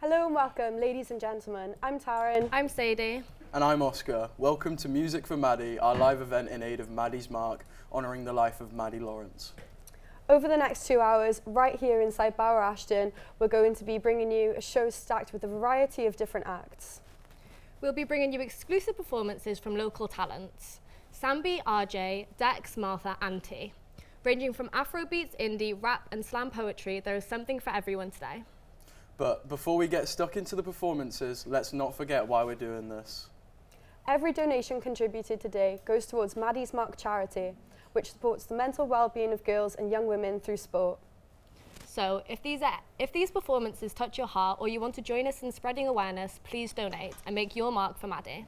Hello and welcome, ladies and gentlemen. I'm Taryn. I'm Sadie. And I'm Oscar. Welcome to Music for Maddy, our live event in aid of Maddy's Mark, honouring the life of Maddy Lawrence. Over the next 2 hours, right here inside Bower Ashton, we're going to be bringing you a show stacked with a variety of different acts. We'll be bringing you exclusive performances from local talents. Sambi, RJ, Dex, Martha and T. Ranging from Afrobeats, indie, rap and slam poetry, there is something for everyone today. But before we get stuck into the performances, let's not forget why we're doing this. Every donation contributed today goes towards Maddy's Mark charity, which supports the mental well-being of girls and young women through sport. So if these performances touch your heart or you want to join us in spreading awareness, please donate and make your mark for Maddy.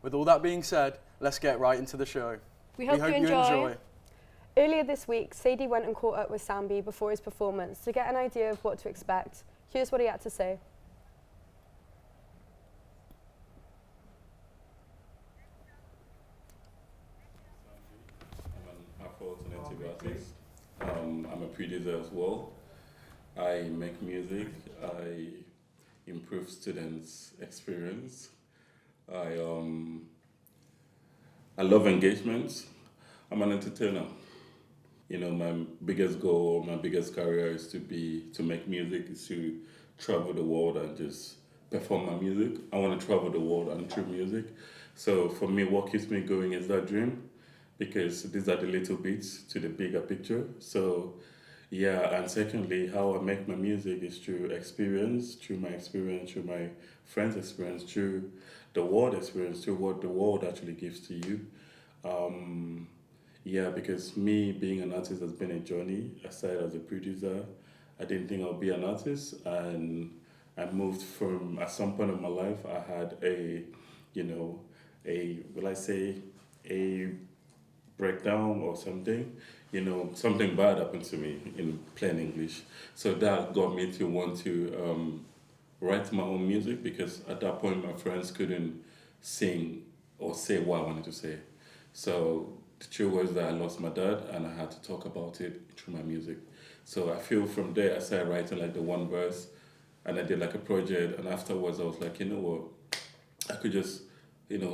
With all that being said, let's get right into the show. We hope you enjoy. Earlier this week, Sadie went and caught up with Sambi before his performance to get an idea of what to expect. Here's what he had to say. I'm an Afro-alternative artist. I'm a producer as well. I make music. I improve students' experience. I love engagements. I'm an entertainer. You know, my biggest goal, my biggest career is to make music, is to travel the world and just perform my music. I want to travel the world and through music. So for me, what keeps me going is that dream, because these are the little bits to the bigger picture. So yeah, and secondly, how I make my music is through experience, through my friends' experience, through the world experience, through what the world actually gives to you. Yeah, because me being an artist has been a journey. I started as a producer. I didn't think I'd be an artist, and I moved from, at some point in my life, I had a breakdown or something. Something bad happened to me, in plain English. So that got me to want to write my own music, because at that point my friends couldn't sing or say what I wanted to say. So the truth was that I lost my dad, and I had to talk about it through my music. So I feel from there I started writing like the one verse, and I did like a project, and afterwards I was like, you know what, I could just,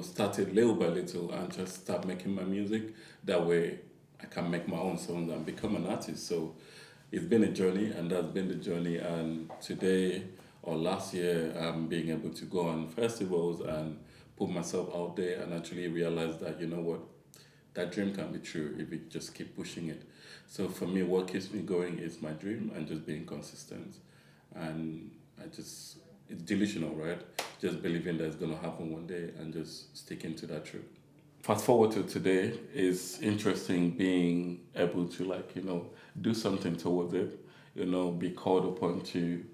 start it little by little and just start making my music. That way I can make my own songs and become an artist. So it's been a journey, and that's been the journey. And today or last year, I'm being able to go on festivals and put myself out there and actually realize that, you know what, that dream can be true if you just keep pushing it. So for me, what keeps me going is my dream and just being consistent. And it's delusional, right? Just believing that it's going to happen one day and just sticking to that truth. Fast forward to today, is interesting being able to do something towards it, be called upon to,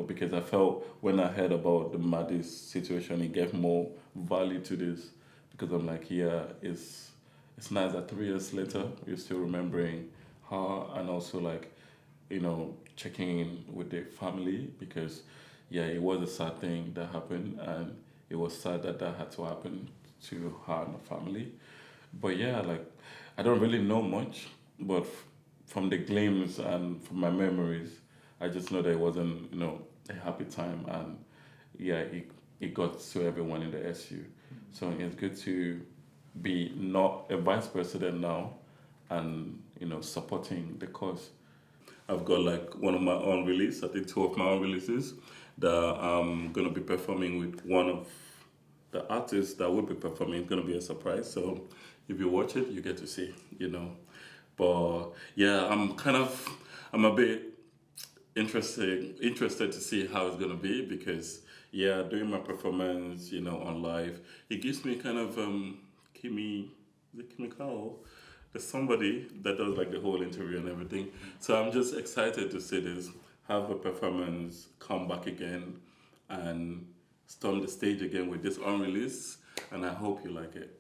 because I felt when I heard about the Maddy's situation, it gave more value to this, because I'm like, yeah, it's nice that 3 years later, you're still remembering her, and also checking in with the family, because yeah, it was a sad thing that happened, and it was sad that had to happen to her and her family. But yeah, I don't really know much, but from the glimpse and from my memories, I just know that it wasn't, a happy time, and yeah, it got to everyone in the SU. So it's good to be not a vice president now, and supporting the cause. I've got one of my own release, I think 2 of my own releases that I'm gonna be performing with one of the artists that will be performing. It's gonna be a surprise. So if you watch it, you get to see, But yeah, I'm a bit interested to see how it's gonna be, because yeah, doing my performance, on live, it gives me kind of Kimi Cowell. There's somebody that does the whole interview and everything. So I'm just excited to see this, have a performance, come back again, and storm the stage again with this unreleased, and I hope you like it.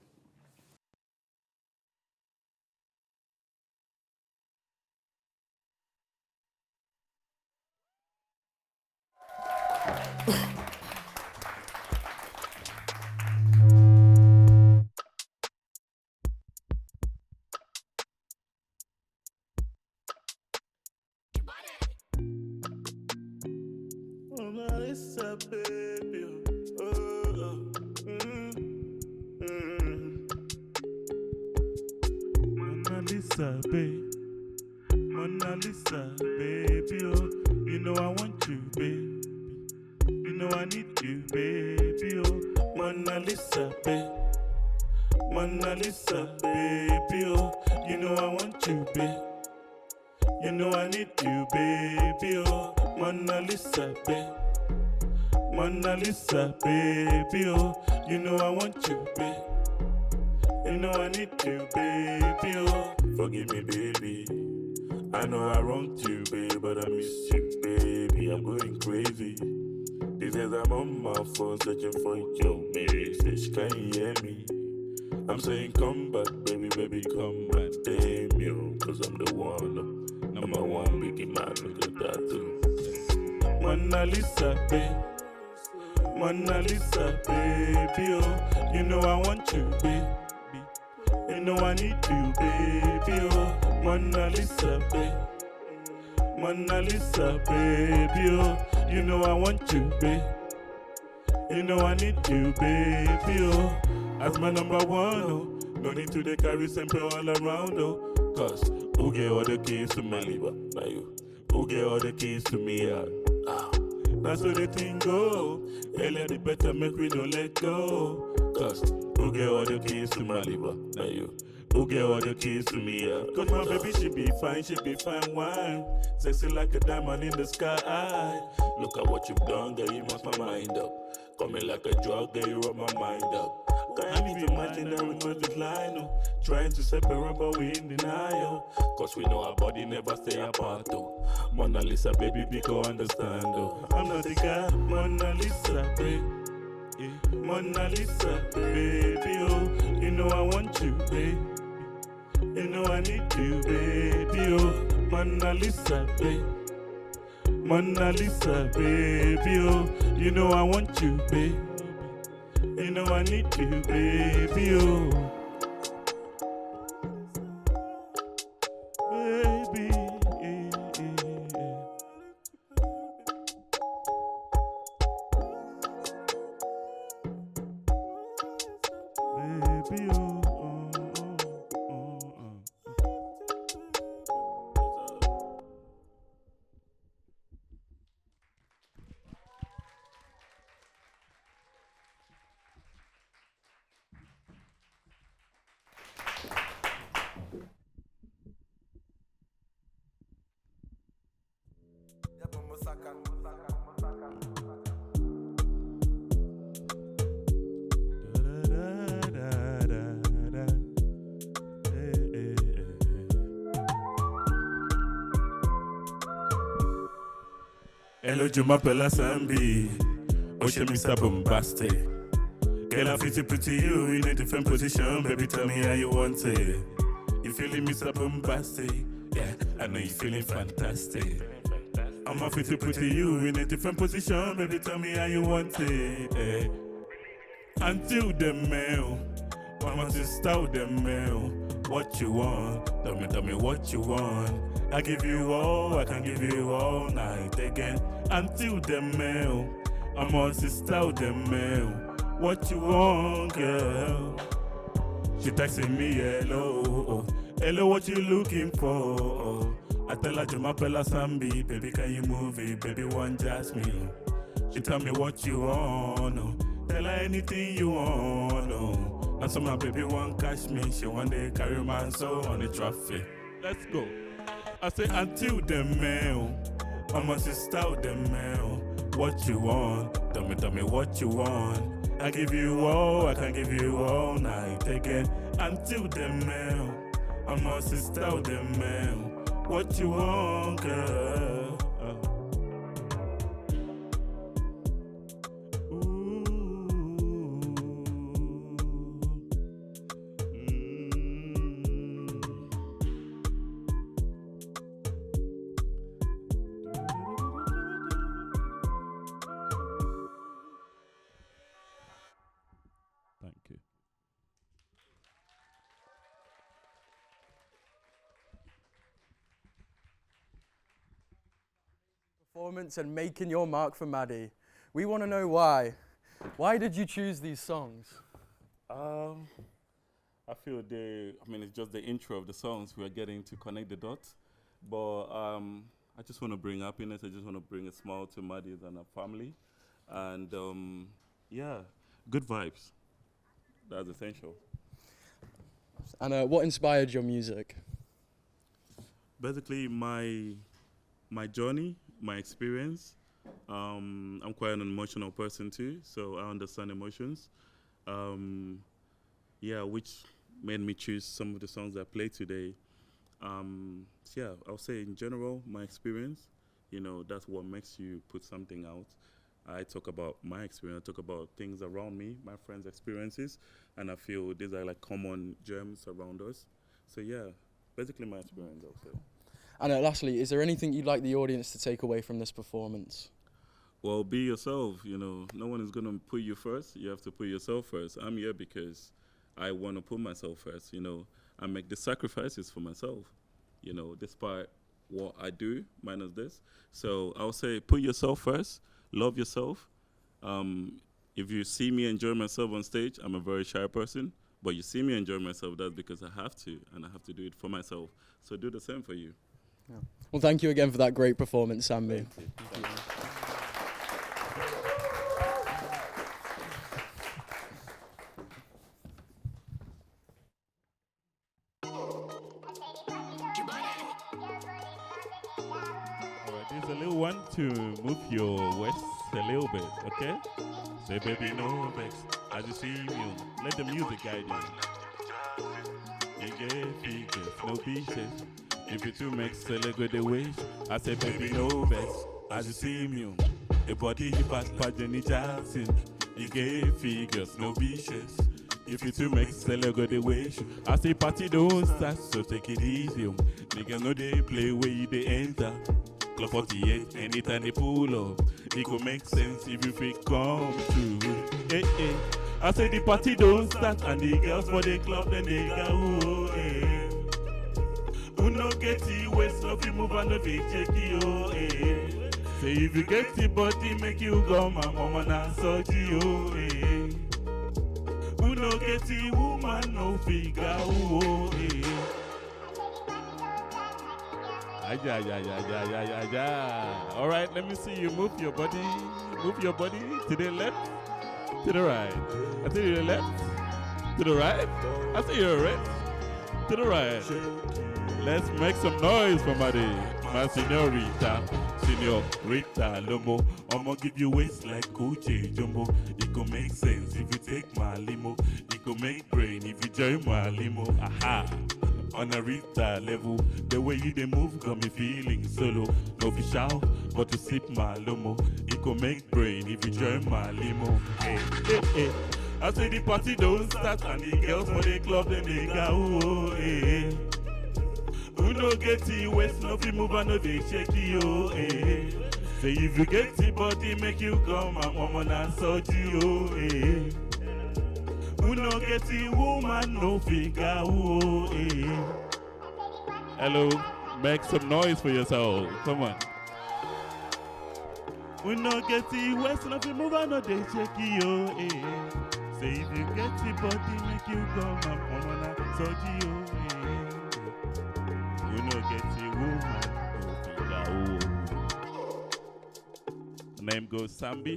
Mona Lisa, baby. Oh, oh. Mona Lisa, baby. Mona Lisa, baby, oh, you know I want you, baby. You know I need you, baby, oh, Mona Lisa, baby. Mona Lisa, baby, oh, you know I want you, baby. You know I need you, baby, oh, Mona Lisa, baby. Mona Lisa, baby, oh, you know I want you, baby. You know I need you, baby, oh. Forgive me, baby. I know I wronged you, babe, but I miss you, baby. I'm going crazy. These days I'm on my phone searching for your message. Can you hear me? I'm saying come back, baby, baby, come back. Damn you, cause I'm the one, number one, biggie man with the tattoo. Mona Lisa, babe. Mona Lisa, baby, oh, you know I want you, baby. You know I need you, baby, oh, Mona Lisa, baby. Mona Lisa, baby, oh, you know I want you, baby. You know I need you, baby, oh, as my number one, oh, no need to dey carry simple all around, oh, cause who get all the keys to my liver, now you, who get all the keys to me, that's how the thing go, earlier the better make we don't let go, cause who get all the keys to my liver, now you, who get all the keys to me, cause my baby she be fine wine, sexy like a diamond in the sky, look at what you've done, girl, you must my mind up, coming like a drug, girl, you rub my mind up, can't even imagine that we must decline, no, trying to separate but we in denial, cause we know our body never stay apart, though. Mona Lisa, baby, because understand, though. I'm not the guy, Mona Lisa, baby. Mona Lisa, baby, oh, you know I want you, baby. You know I need you, baby, oh, Mona Lisa, baby. Mona Lisa, baby, oh, you know I want you, baby. You know I need you, baby, oh. Baby, baby, oh, hello, je m'appelle Sambi. Oh, she Mr. Bombastic. Girl, I fit to you in a different position. Baby, tell me how you want it. You feeling Mr. Bombastic? Yeah, I know you feeling fantastic. I'm a fit to put you in a different position. Baby, tell me how you want it. Yeah. Until the mail, mama just style the mail. What you want? Tell me what you want. I give you all, I can give you all night again. Until the mail, I must style the mail. What you want, girl? She texting me hello, hello, what you looking for? I tell her, Jumapella Sambi, baby, can you move it? Baby, one Jasmine. She tell me what you want, tell her anything you want, Now so my baby want catch me, she want to carry my soul on the traffic. Let's go. I say until the mail, I must style the mail. What you want? Tell me what you want. I give you all, I can give you all night again. Until the mail, I must style the mail. What you want, girl? Thank you. performance and making your mark for Maddy. We want to know why. Why did you choose these songs? I feel it's just the intro of the songs. We're getting to connect the dots. But I just want to bring happiness. I just want to bring a smile to Maddy and her family. And good vibes. That's essential. And what inspired your music? Basically, my journey, my experience. I'm quite an emotional person too, so I understand emotions. Which made me choose some of the songs I played today. I'll say in general, my experience, that's what makes you put something out. I talk about my experience, I talk about things around me, my friends' experiences, and I feel these are like common gems around us. So basically my experience, I'll say. And lastly, is there anything you'd like the audience to take away from this performance? Well, be yourself, no one is going to put you first. You have to put yourself first. I'm here because I want to put myself first, I make the sacrifices for myself, despite what I do, minus this. So I'll say put yourself first, love yourself. If you see me enjoy myself on stage, I'm a very shy person, but you see me enjoy myself, that's because I have to, and I have to do it for myself. So do the same for you. Yeah. Well, thank you again for that great performance, Sambi. Thank you. There's a little one to move your waist a little bit, okay? Say, baby, no vex. As you see me, let the music guide you. You get figures, no pieces. If you two make go the way, I say, baby, no vex. As you see me, a body pass Jenny Johnson. You get figures, no pieces. If you two make go the way, I say, party don't start, so take it easy. Niggas know they play where they enter. Club 48, anytime they pull up, it could make sense if you feel come to. Hey, hey. I say the party don't start and the girls for the club then they go. Hey. Who no get the waist off you move and no they check you. Hey. Say if you get the body make you go my mama na so you. Hey. Who no get the woman no figure. Hey. All right, let me see you move your body. Move your body to the left, to the right. I say to the left, to the right. I say you're right, to the right. Let's make some noise for Maddy, my señorita, Lomo. I'ma give you waist like Coach Jumbo. It could make sense if you take my limo. It could make brain if you join my limo. Aha. On a Rita level, the way you they move got me feeling solo. No fish shout, but to sip my lomo. It could make brain if you join my limo. Hey, hey, hey. I say the party don't start and the girls for the club then they go. Hey. Who no get the waist, no fi move and no they shake you. Hey. Say if you get the body, make you come and woman and so you. Hey. Who no get the woman, no figure. Eh. Hello, make some noise for yourself. Come on. Who no get the west, no fi move and no they shake you. Eh. Say if you get the body, make you come and woman and so you. Eh. Who no get the woman, no figure. The name goes Sambi.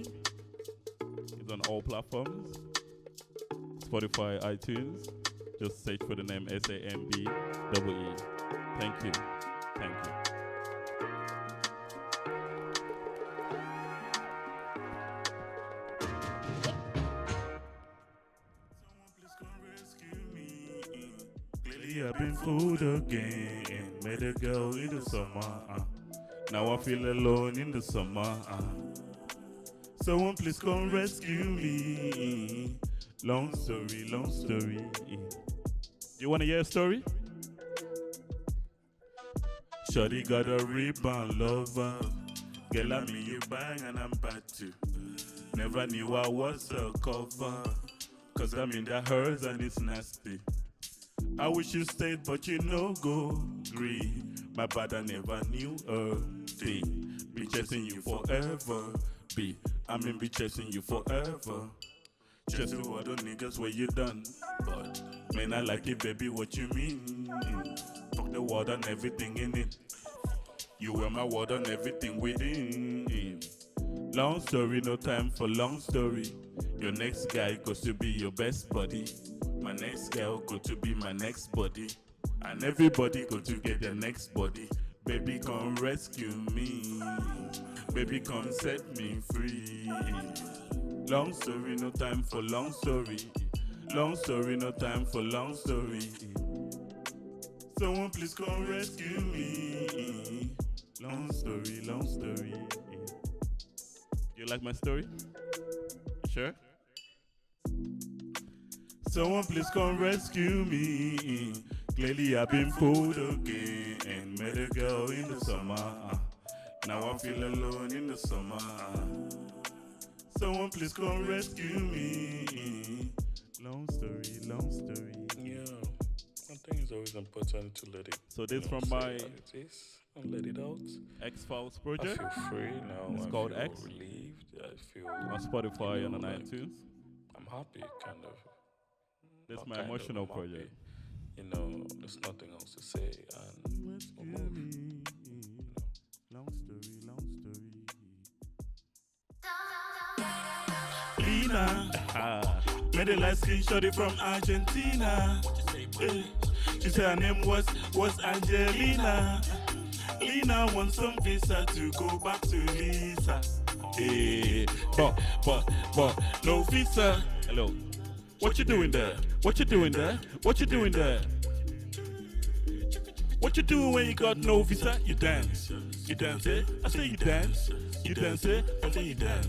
It's on all platforms. Spotify, iTunes. Just search for the name SAMBEE. Thank you. Thank you. Someone please come rescue me. Clearly I've been fooled again. Met a girl in the summer. Now I feel alone in the summer. Someone please come rescue me. Long story, long story. You wanna hear a story? Shorty got a rebound lover. Girl, I mean you bang and I'm bad too. Never knew I was a cover. Cause I'm in the hers and it's nasty. I wish you stayed but you no go agree. My bad I never knew a thing. be chasing you forever. B, I mean be chasing you forever. Just to other niggas where you done. But man, I like it, baby, what you mean? Fuck the water and everything in it. You were my water and everything within. Long story, no time for long story. Your next guy goes to be your best buddy. My next girl go to be my next buddy. And everybody go to get their next body. Baby, come rescue me. Baby, come set me free. Long story, no time for long story. Long story, no time for long story. Someone please come rescue me. Long story, long story. You like my story? Sure? Someone please come rescue me. Clearly I've been fooled again and met a girl in the summer. Now I feel alone in the summer. Someone please come rescue me. Long story, long story. Yeah, I think it's always important to let it. So this from say my what it is and let it out. X-Files I project feel free now. It's I called feel X. relieved. I feel on Spotify and on like iTunes. I'm happy, kind of. This Not my kind of, emotional I'm happy. project. You know, there's nothing else to say, and we'll move. Long story, long story. Lena, made a light skin shorty from Argentina. She said her name was Angelina. Lena wants some visa to go back to Lisa. Hey, but no visa. Hello. What you doing there? What you doing there? What you doing there? What you doing when you got no visa? You dance. You dance it. I say you dance. You dance it. I say you dance.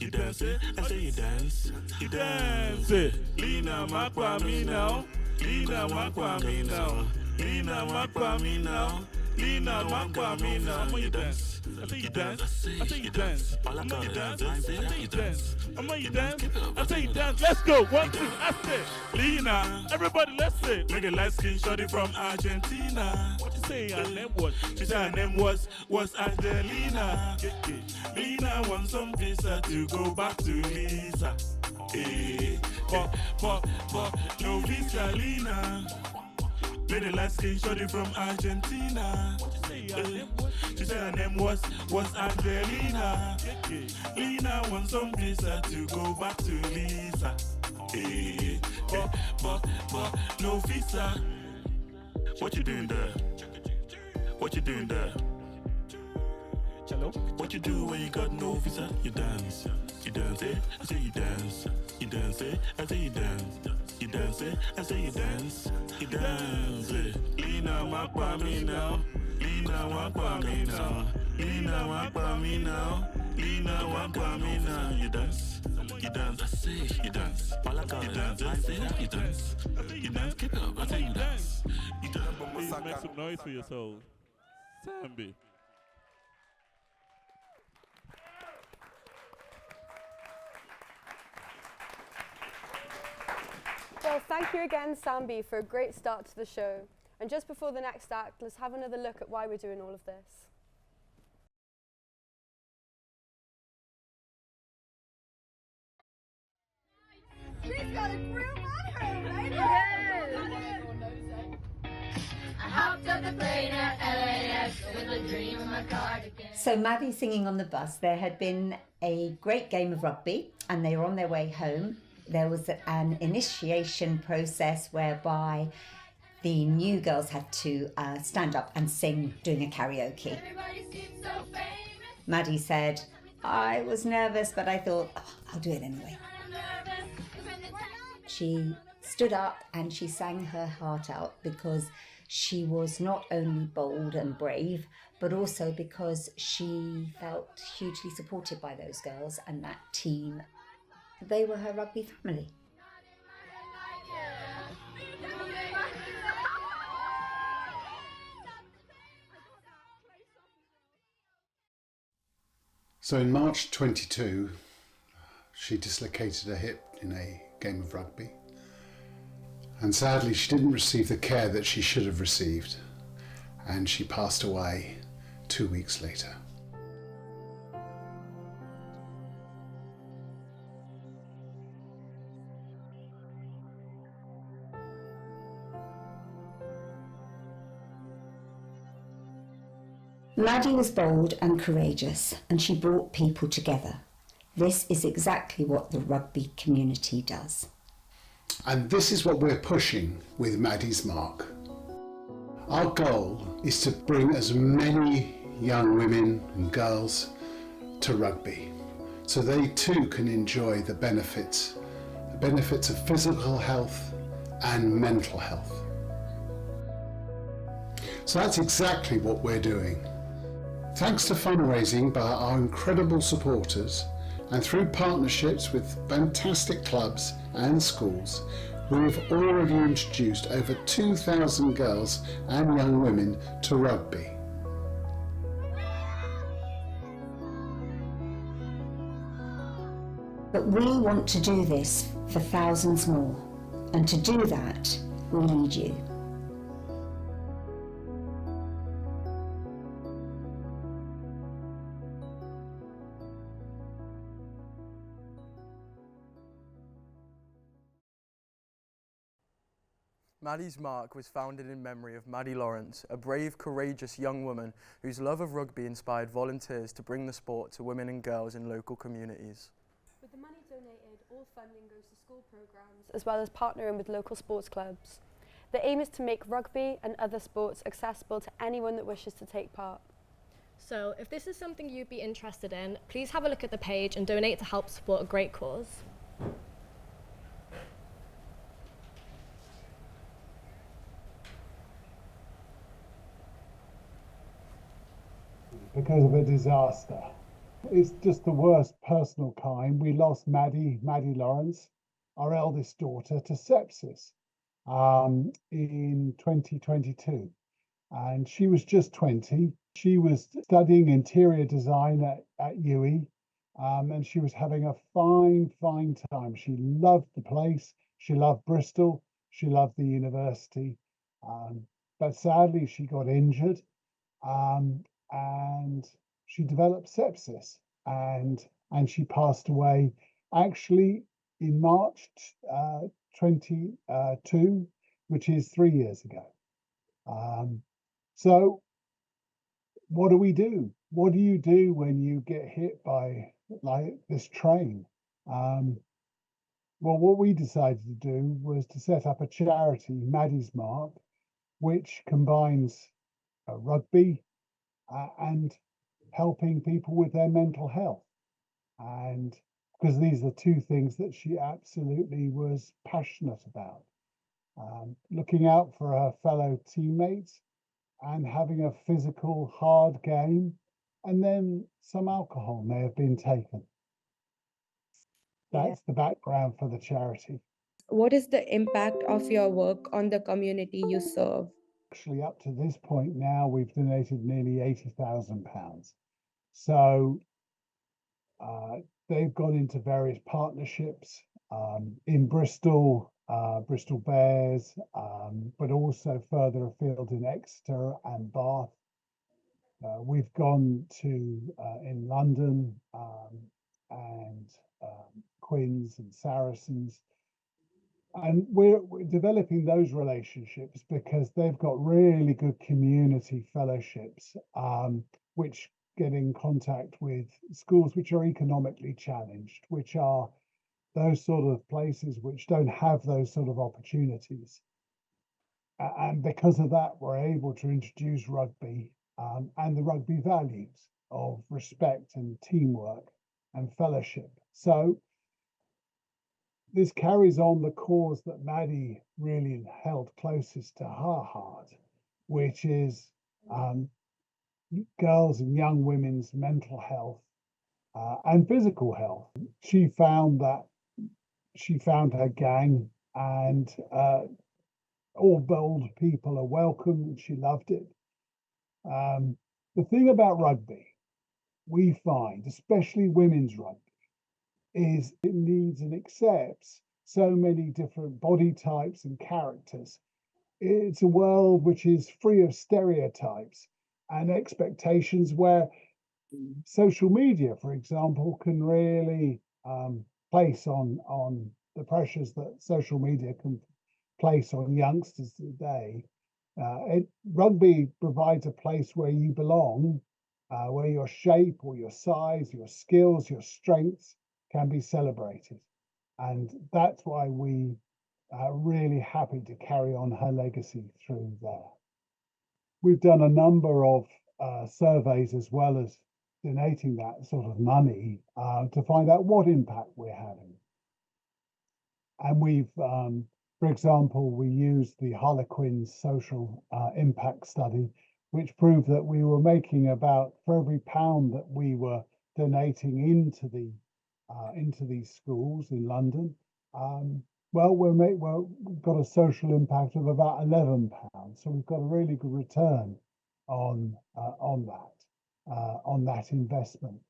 You dance it. I say you dance. You dance it. Lena makwa me now. Lena makwa me now. Lena makwa me now. Lena makwa me now. When you dance. I say you dance. I say you dance. I'm on you dance. I say you dance. I'm on you dance. I say you dance. Let's go. 1, 2. I say Lena. Everybody, let's say. Make a light skin shorty from Argentina. What you say? Her name was. She said her name was Angelina. Lena wants some visa to go back to Lisa. Hey, but no visa, Lena. Made a light skin shorty from Argentina. She said her name was Angelina. Lena wants some visa to go back to Lisa. Hey, but no visa. What you doing there? What you doing there? Hello? What you do when you got no visa? You dance. You dance it. I say you dance. You dance it. I say you dance. You dance it. I say you dance. You dance it. Lena wakwa me now. Lena wakwa me now. Lena wakwa me now. Lena wakwa me now. You dance. You dance. I say you dance. You dance. I say you dance. You dance. Keep it up. I say you dance. You dance. Please make some noise for yourself. Sambi. Well, thank you again, Sambi, for a great start to the show. And just before the next act, let's have another look at why we're doing all of this. She's got a groove on her, right? I hopped up the plane at LAX with a dream in my cardigan. So Maddy singing on the bus. There had been a great game of rugby and they were on their way home. There was an initiation process whereby the new girls had to stand up and sing doing a karaoke. Everybody seems so famous. Maddy said, I was nervous, but I thought, I'll do it anyway. I'm nervous. 'Cause when the time She stood up and she sang her heart out because she was not only bold and brave, but also because she felt hugely supported by those girls and that team. They were her rugby family. So in March 22, she dislocated her hip in a game of rugby. And sadly, she didn't receive the care that she should have received. And she passed away 2 weeks later. Maddy was bold and courageous, and she brought people together. This is exactly what the rugby community does. And this is what we're pushing with Maddy's Mark. Our goal is to bring as many young women and girls to rugby so they too can enjoy the benefits of physical health and mental health. So that's exactly what we're doing. Thanks to fundraising by our incredible supporters and through partnerships with fantastic clubs and schools, we've already introduced over 2,000 girls and young women to rugby. But we want to do this for thousands more, and to do that, we need you. Maddy's Mark was founded in memory of Maddy Lawrence, a brave, courageous young woman whose love of rugby inspired volunteers to bring the sport to women and girls in local communities. With the money donated, all funding goes to school programmes as well as partnering with local sports clubs. The aim is to make rugby and other sports accessible to anyone that wishes to take part. So if this is something you'd be interested in, please have a look at the page and donate to help support a great cause. Because of a disaster. It's just the worst personal kind. We lost Maddy Lawrence, our eldest daughter, to sepsis in 2022. And she was just 20. She was studying interior design at UWE, and she was having a fine time. She loved the place. She loved Bristol. She loved the university. But sadly, she got injured. And she developed sepsis, and she passed away actually in March 22, which is 3 years ago. So what do we do? What do you do when you get hit by like this train? Well, what we decided to do was to set up a charity, Maddy's Mark, which combines rugby and helping people with their mental health. And because these are two things that she absolutely was passionate about. Looking out for her fellow teammates and having a physical hard game, and then some alcohol may have been taken. That's the background for the charity. What is the impact of your work on the community you serve? Actually, up to this point now, we've donated nearly £80,000. So they've gone into various partnerships in Bristol, Bristol Bears, but also further afield in Exeter and Bath. We've gone to in London and Quins and Saracens. And we're developing those relationships because they've got really good community fellowships, which get in contact with schools which are economically challenged, which are those sort of places which don't have those sort of opportunities. And because of that, we're able to introduce rugby and the rugby values of respect and teamwork and fellowship. So this carries on the cause that Maddy really held closest to her heart, which is girls and young women's mental health and physical health. She found her gang, and all bold people are welcome, and she loved it. The thing about rugby, we find, especially women's rugby, is it needs and accepts so many different body types and characters. It's a world which is free of stereotypes and expectations, where social media, for example, can really place on the pressures that social media can place on youngsters today. Rugby provides a place where you belong, where your shape or your size, your skills, your strengths can be celebrated. And that's why we are really happy to carry on her legacy through there. We've done a number of surveys as well as donating that sort of money to find out what impact we're having. And we've, for example, we used the Harlequin social impact study, which proved that we were making about, for every pound that we were donating into these schools in London, we've got a social impact of about £11. So we've got a really good return on that investment.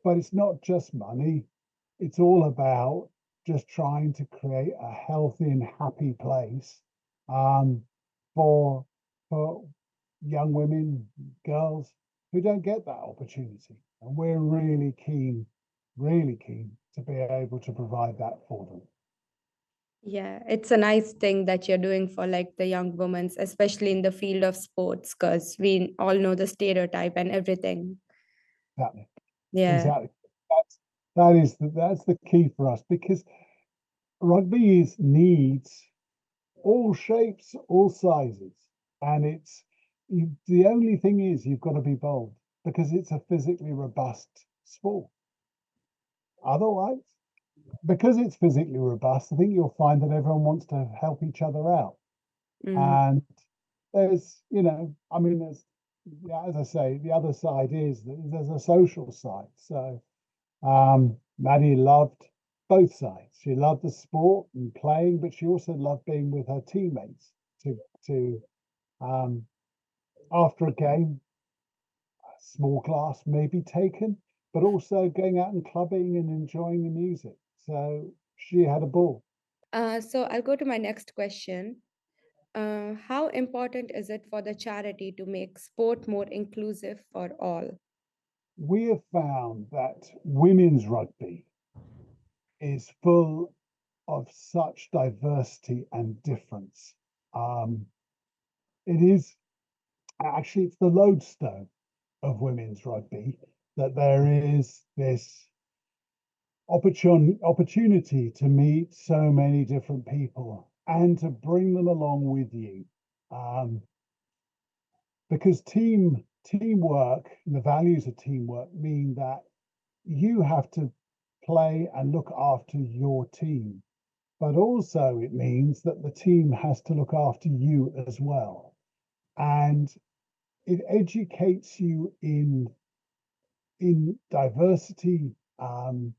But it's not just money; it's all about just trying to create a healthy and happy place for young women, girls who don't get that opportunity. And we're really keen to be able to provide that for them. Yeah, it's a nice thing that you're doing for like the young women, especially in the field of sports, because we all know the stereotype and everything. Exactly. Yeah. Exactly. That's the key for us, because rugby needs all shapes, all sizes, and the only thing is you've got to be bold, because it's a physically robust sport. Otherwise, because it's physically robust, I think you'll find that everyone wants to help each other out. And there's, as I say, the other side is that there's a social side. So Maddy loved both sides. She loved the sport and playing, but she also loved being with her teammates to after a game, a small glass may be taken, but also going out and clubbing and enjoying the music. So she had a ball. So I'll go to my next question. How important is it for the charity to make sport more inclusive for all? We have found that women's rugby is full of such diversity and difference. It is actually, it's the lodestone of women's rugby that there is this opportunity to meet so many different people and to bring them along with you. Because teamwork, the values of teamwork mean that you have to play and look after your team, but also it means that the team has to look after you as well. And it educates you in diversity and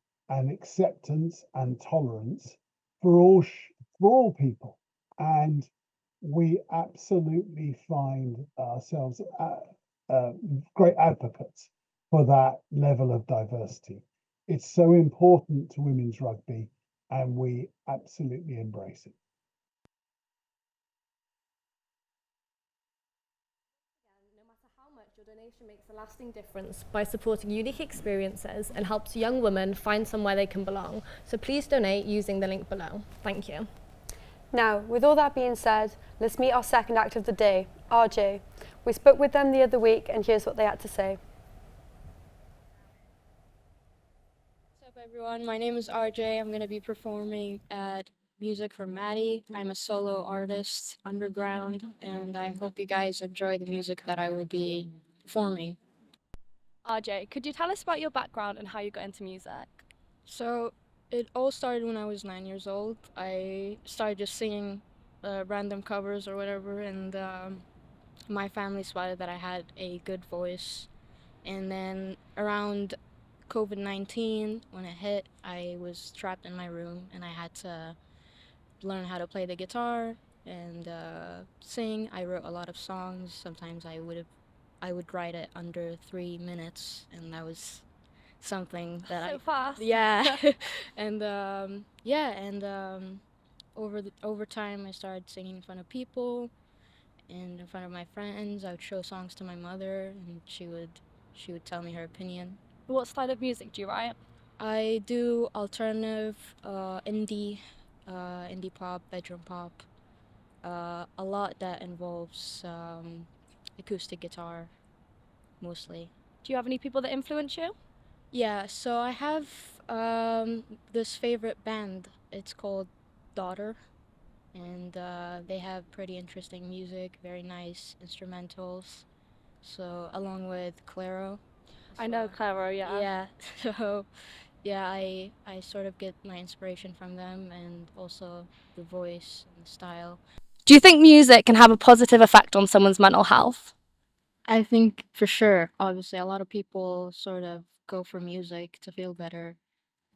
acceptance and tolerance for all people. And we absolutely find ourselves great advocates for that level of diversity. It's so important to women's rugby, and we absolutely embrace it. No matter how much, your donation makes a lasting difference by supporting unique experiences and helps young women find somewhere they can belong. So please donate using the link below. Thank you. Now, with all that being said, let's meet our second act of the day, RJ. We spoke with them the other week, and here's what they had to say. What's up, everyone? My name is RJ. I'm going to be performing at Music for Maddy. I'm a solo artist, underground, and I hope you guys enjoy the music that I will be performing. RJ, could you tell us about your background and how you got into music? So, it all started when I was 9 years old. I started just singing random covers or whatever, and my family spotted that I had a good voice. And then around COVID-19, when it hit, I was trapped in my room and I had to learn how to play the guitar and sing. I wrote a lot of songs. Sometimes I would write it under 3 minutes, and that was something that so fast. Yeah. And over time I started singing in front of people and in front of my friends. I would show songs to my mother, and she would tell me her opinion. What style of music do you write? I do alternative, indie pop, bedroom pop. a lot that involves acoustic guitar, mostly. Do you have any people that influence you? Yeah, so I have this favorite band. It's called Daughter, and they have pretty interesting music, very nice instrumentals. So along with Claro. I know Claro, yeah. Yeah. So yeah, I sort of get my inspiration from them, and also the voice and the style. Do you think music can have a positive effect on someone's mental health? I think for sure, obviously, a lot of people sort of go for music to feel better.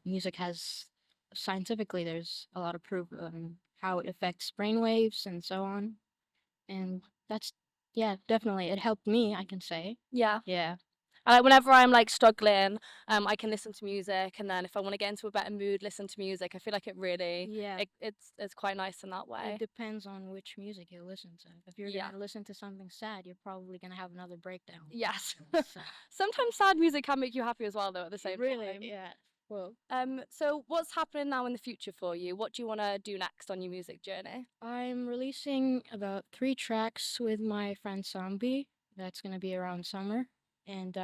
Music has, scientifically, there's a lot of proof on how it affects brainwaves and so on. And that's, yeah, definitely, it helped me, I can say. Yeah. Yeah. Whenever I'm like struggling, I can listen to music, and then if I want to get into a better mood, listen to music. I feel like it really, Yeah. it's quite nice in that way. It depends on which music you listen to. If you're Yeah. gonna listen to something sad, you're probably gonna have another breakdown. Yes. So, Sometimes sad music can make you happy as well, though, at the same really, time. yeah. Well, So what's happening now in the future for you? What do you want to do next on your music journey? I'm releasing about 3 tracks with my friend Zombie. That's gonna be around summer. And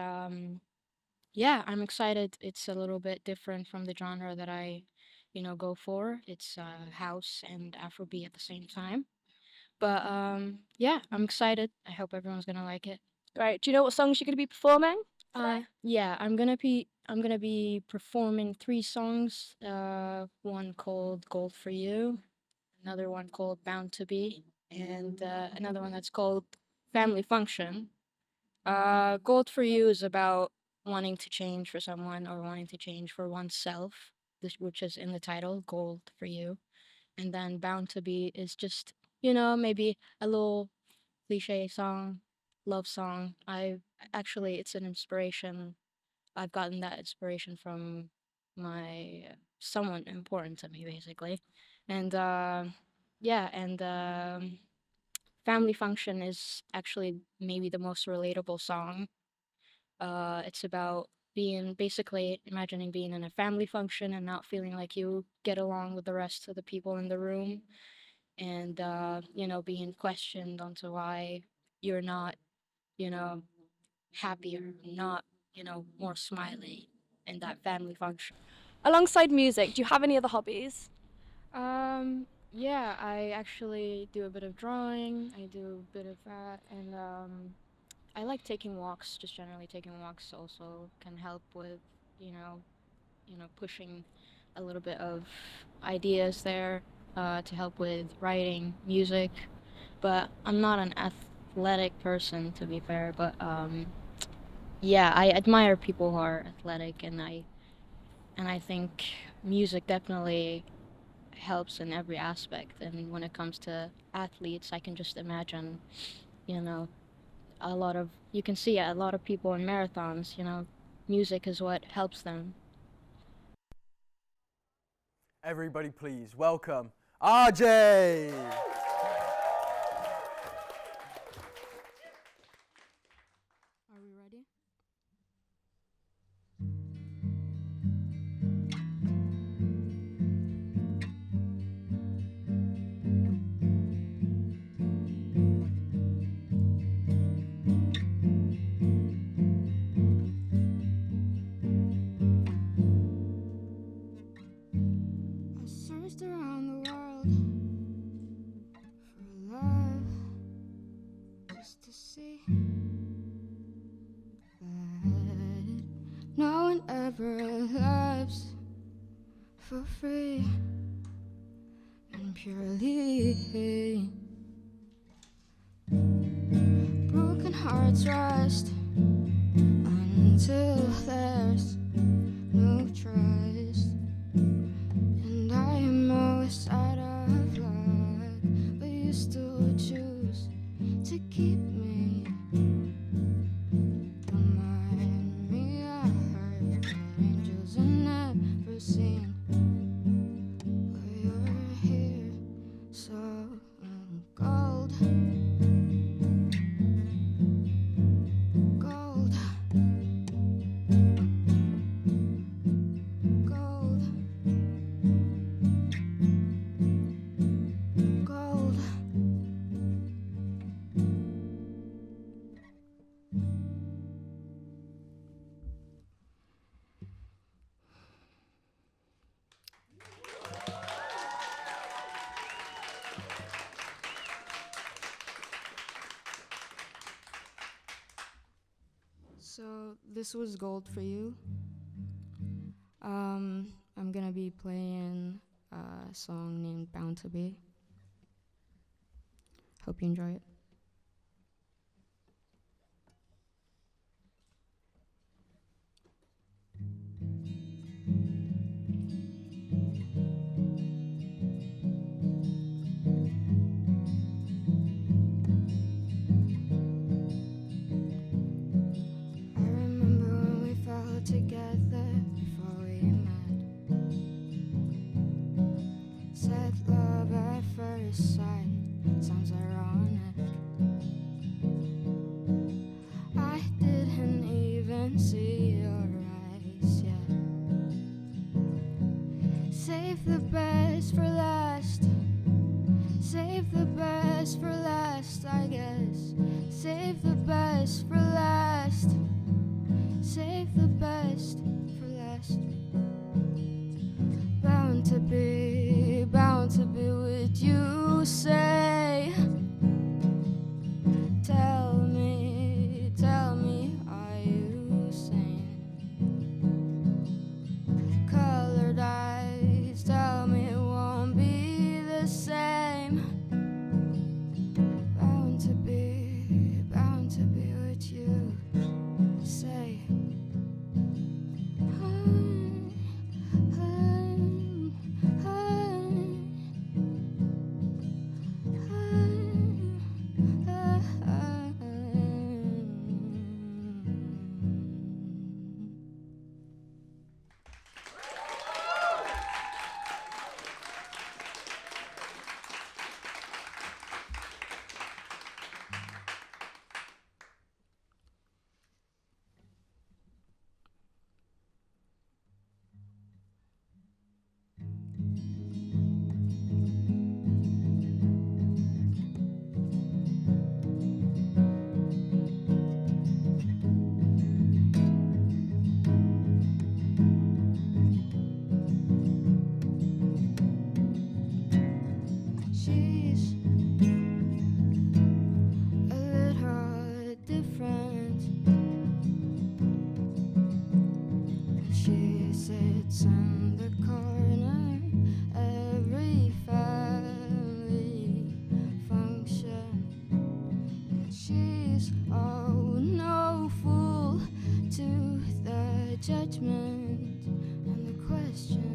yeah, I'm excited. It's a little bit different from the genre that I, go for. It's house and Afrobeat at the same time. But yeah, I'm excited. I hope everyone's gonna like it. Great. Do you know what songs you're going to be performing? Yeah, I'm gonna be performing 3 songs. One called "Gold for You," another one called "Bound to Be," and another one that's called "Family Function." Gold for You is about wanting to change for someone or wanting to change for oneself, which is in the title, Gold for You. And then Bound to Be is just, maybe a little cliche song, love song. It's an inspiration. I've gotten that inspiration from my someone important to me, basically. And yeah, and Family Function is actually maybe the most relatable song. It's about basically imagining being in a family function and not feeling like you get along with the rest of the people in the room, and being questioned onto why you're not, you know, happier, not, more smiley in that family function. Alongside music, do you have any other hobbies? Yeah, I actually do a bit of drawing. I do a bit of that, and I like taking walks. Just generally taking walks also can help with, you know, pushing a little bit of ideas there to help with writing, music. But I'm not an athletic person, to be fair. But yeah, I admire people who are athletic, and I think music definitely helps in every aspect. And when it comes to athletes, I can just imagine, you know, you can see a lot of people in marathons, music is what helps them. Everybody please welcome RJ! Are we ready? I searched around the world for love, just to see that no one ever loves for free and purely. Broken hearts rust until there's no trust, and I am always out of luck, but you still choose to keep me. Remind me I heard that angels are never seen, but you're here, so gold, gold, So this was Gold for You. I'm gonna be playing a song named Bound to Be. Hope you enjoy it. I remember when we fell together before we met. Said love at first sight sounds ironic. I didn't even see your eyes yet. Save the best for last. Save the best for last, I guess. Save the best for last. Save the best for last. Bound to be with you, say. Tell me, are you sane? Colored eyes, tell me it won't be the same. Bound to be with you, say. She's a little different. She sits in the corner every family function. She's no fool to the judgment and the questions.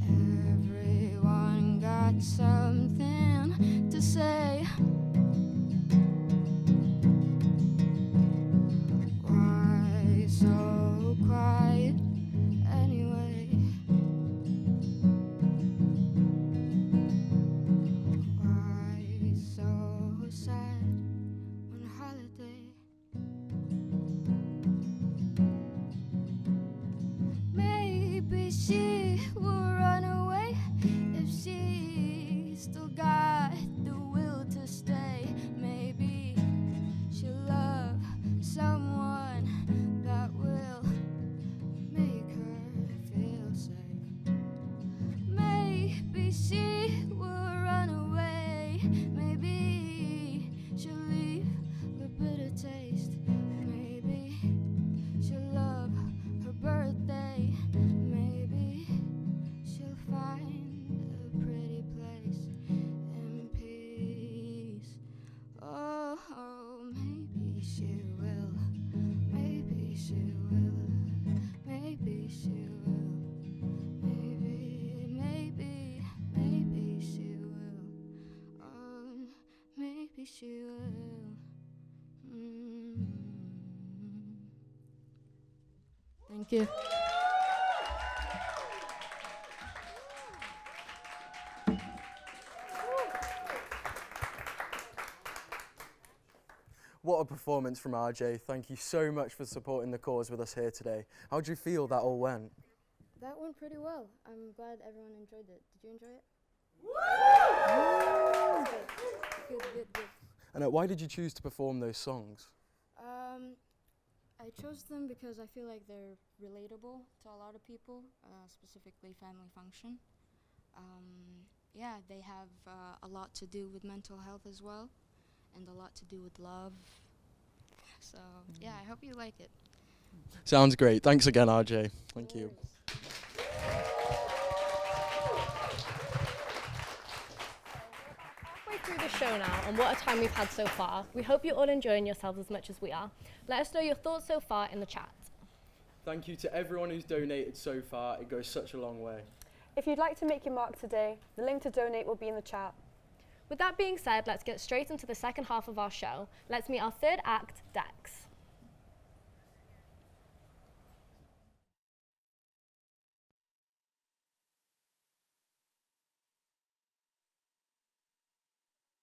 Everyone got something to say. Why so quiet anyway? Why so sad on holiday? Maybe she will run away if she still got the will to stay. Maybe she'll love someone that will make her feel safe. Maybe she will run away. Maybe she'll leave a bitter taste. Maybe she'll love her birthday. Maybe she'll find a pretty place in peace. Oh, maybe she will. Maybe she will. Maybe she will. Maybe she will. Oh, maybe she will. Thank you. What a performance from RJ. Thank you so much for supporting the cause with us here today. How do you feel that all went? That went pretty well. I'm glad everyone enjoyed it. Did you enjoy it? Good. And why did you choose to perform those songs? I chose them because I feel like they're relatable to a lot of people, specifically family function. Yeah, they have a lot to do with mental health as well, and a lot to do with love. So yeah, I hope you like it. Sounds great. Thanks again, RJ. Thank you. Halfway through the show now, and what a time we've had so far. We hope you're all enjoying yourselves as much as we are. Let us know your thoughts so far in the chat. Thank you to everyone who's donated so far. It goes such a long way. If you'd like to make your mark today, the link to donate will be in the chat. With that being said, let's get straight into the second half of our show. Let's meet our third act, Dex.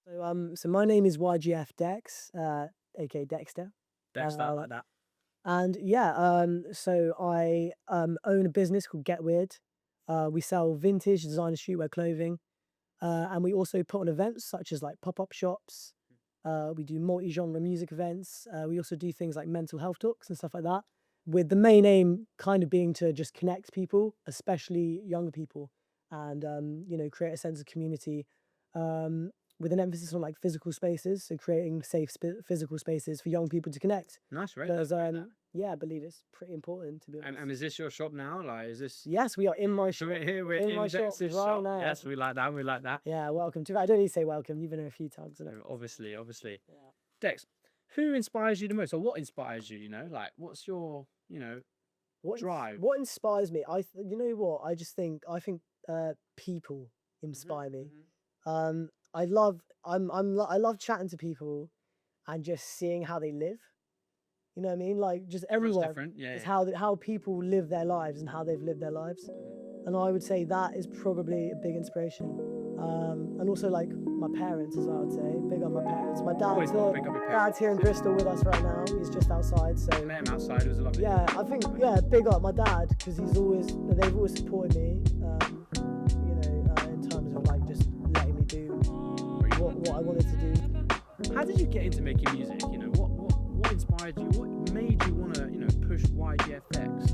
So my name is YGF Dex, aka Dexter. Dex, that like that. And yeah, so I own a business called Get Weird. We sell vintage designer streetwear clothing, and we also put on events such as like pop-up shops. We do multi-genre music events. We also do things like mental health talks and stuff like that, with the main aim kind of being to just connect people, especially younger people, and create a sense of community. With an emphasis on like physical spaces, so creating safe physical spaces for young people to connect. Nice, right? Because yeah, I believe it's pretty important to be honest. And is this your shop now? Like, is this? Yes, we are in my shop. We're in my shop Dex's right shop. now. Yes, we like that. We like that. Yeah, welcome to. I don't need to say welcome. You've been here a few times. Obviously. Yeah. Dex, who inspires you the most, or what inspires you? Like, what's your, drive? What inspires me? You know what? I think people inspire me. I love chatting to people and just seeing how they live. You know what I mean? Like just everyone. Different. Yeah, it's how people live their lives and how they've lived their lives. And I would say that is probably a big inspiration. And also like my parents as well, I'd say. Big up my parents. My dad's here in Bristol with us right now. He's just outside. So I met him outside. It was lovely. Yeah, I think big up my dad because they've always supported me. In terms of like just letting me do what I wanted to do. How did you get into making music? What inspired you? What made you want to push YGFX?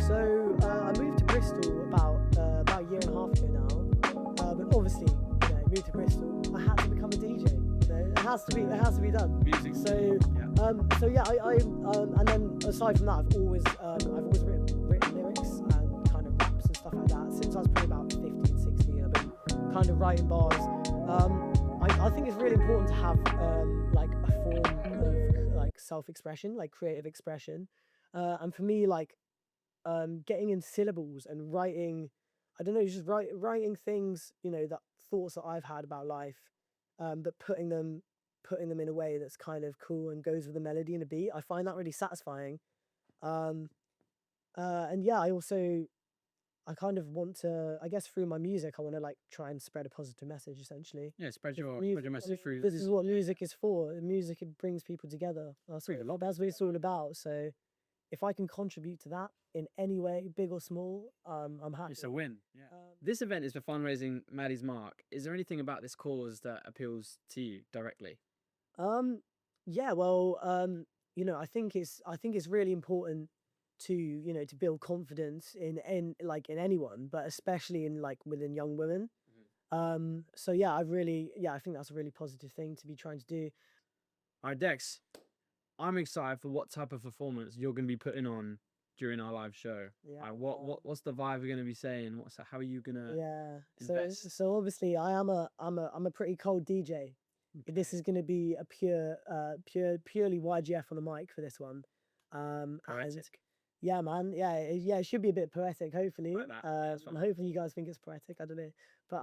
So I moved to Bristol about a year and a half ago now. But obviously, I moved to Bristol. I had to become a DJ. It has to be done. Music. So and then aside from that, I've always written lyrics and kind of raps and stuff like that since I was probably about 15, 16. I've been kind of writing bars. I think it's really important to have like a form of like self-expression, like creative expression. And for me, like getting in syllables and writing, I don't know, just writing things, that thoughts that I've had about life, but putting them in a way that's kind of cool and goes with a melody and a beat. I find that really satisfying. And yeah, I kind of want to, I guess through my music, I want to like try and spread a positive message essentially. Yeah, spread your message through. This is what music is for. Music, it brings people together. That's what it's all about. So if I can contribute to that in any way, big or small, I'm happy. It's a win. Yeah. This event is for fundraising Maddy's Mark. Is there anything about this cause that appeals to you directly? Yeah, well, I think it's really important to build confidence in anyone, but especially in like within young women. So yeah, I think that's a really positive thing to be trying to do. All right, Dex, I'm excited for what type of performance you're going to be putting on during our live show. Yeah. What's the vibe we're going to be saying? How are you going to? Yeah. So obviously I'm a pretty cold DJ. Okay. This is going to be a purely YGF on the mic for this one. Poetic. Yeah, man. Yeah, it should be a bit poetic, hopefully. Like that. And hopefully you guys think it's poetic. I don't know. But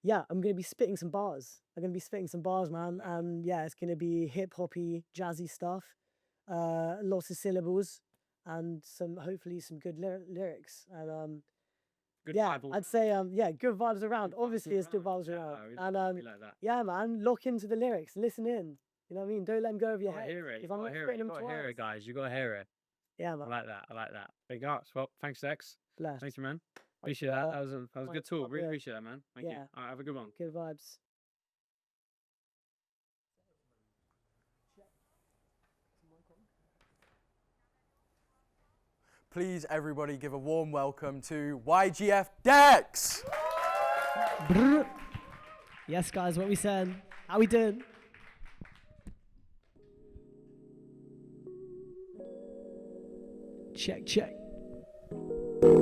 yeah, I'm gonna be spitting some bars. Man. And yeah, it's gonna be hip hoppy, jazzy stuff. Lots of syllables and hopefully some good lyrics. And good yeah, vibe. I'd say good vibes around. Obviously it's good vibes around. And like that. Yeah, man, lock into the lyrics, listen in. You know what I mean? Don't let them go over your head. Hear it. If I'm not spitting them You twice. gotta hear it, guys. You gotta hear it. Yeah, man. I like that. Big ups. Well, thanks, Dex. Bless. Thanks, man. Appreciate that. That was a good talk. Really appreciate that, man. Thank you. Yeah. All right, have a good one. Good vibes. Please, everybody, give a warm welcome to YGF Dex. Yes, guys, what we said. How we doing? Check, check. I'm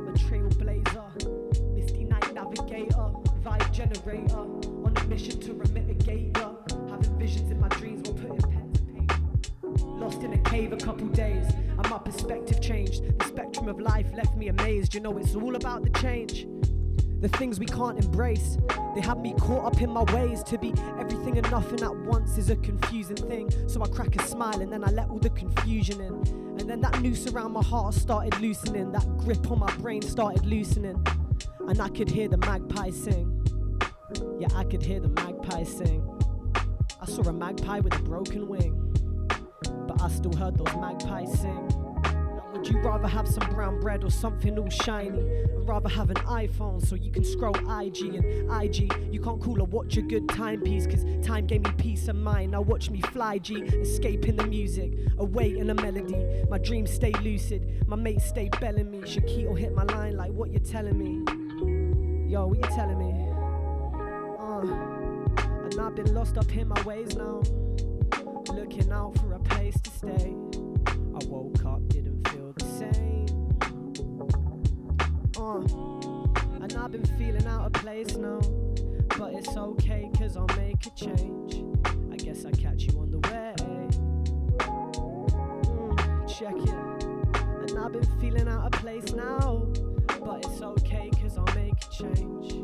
a trailblazer, misty night navigator, vibe generator, on a mission to mitigate ya. Having visions in my dreams while putting pen to paper. Lost in a cave a couple days, and my perspective changed. The spectrum of life left me amazed. You know, it's all about the change. The things we can't embrace, they have me caught up in my ways. To be everything and nothing at once is a confusing thing. So I crack a smile and then I let all the confusion in. And then that noose around my heart started loosening. That grip on my brain started loosening. And I could hear the magpie sing. Yeah, I could hear the magpie sing. I saw a magpie with a broken wing, but I still heard those magpies sing. Would you rather have some brown bread or something all shiny? I'd rather have an iPhone so you can scroll IG and IG. You can't call or watch a good timepiece, cause time gave me peace of mind. Now watch me fly G, escaping the music, away in a melody. My dreams stay lucid, my mates stay belling me. Shaquille hit my line like, what you telling me? Yo, what you telling me? And I've been lost up in my ways now, looking out for a place to stay. I woke up, didn't feel the same. And I've been feeling out of place now, but it's okay, cause I'll make a change. I guess I catch you on the way. Check it. And I've been feeling out of place now, but it's okay, cause I'll make a change.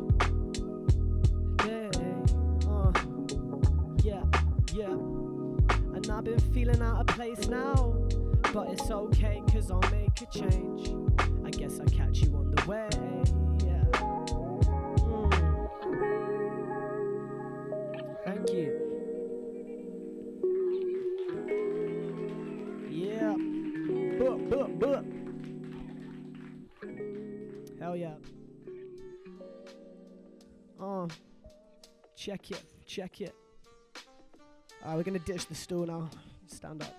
Yeah. And I've been feeling out of place now, but it's okay, cause I'll make a change. I guess I'll catch you on the way, yeah. Thank you. Yeah. But. Hell yeah. Check it. We're gonna ditch the stool now. Stand up.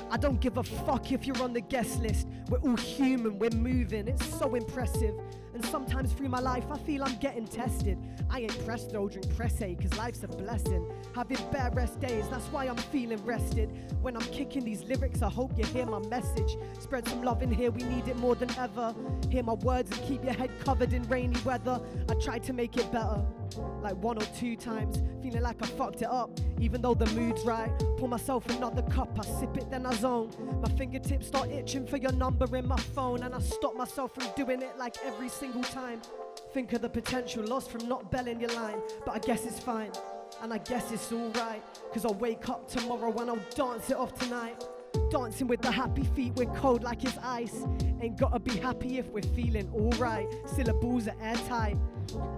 I don't give a fuck if you're on the guest list. We're all human, we're moving, it's so impressive. And sometimes through my life I feel I'm getting tested. I ain't pressed though, drink press A, cause life's a blessing. Having bare rest days, that's why I'm feeling rested. When I'm kicking these lyrics, I hope you hear my message. Spread some love in here, we need it more than ever. Hear my words and keep your head covered in rainy weather. I tried to make it better, like 1 or 2 times, feeling like I fucked it up. Even though the mood's right, pour myself another cup, I sip it then I zone. My fingertips start itching for your number in my phone, and I stop myself from doing it like every single time. Think of the potential lost from not belling your line, but I guess it's fine, and I guess it's alright, cause I'll wake up tomorrow and I'll dance it off tonight. Dancing with the happy feet, we're cold like it's ice. Ain't gotta be happy if we're feeling alright. Syllables are airtight.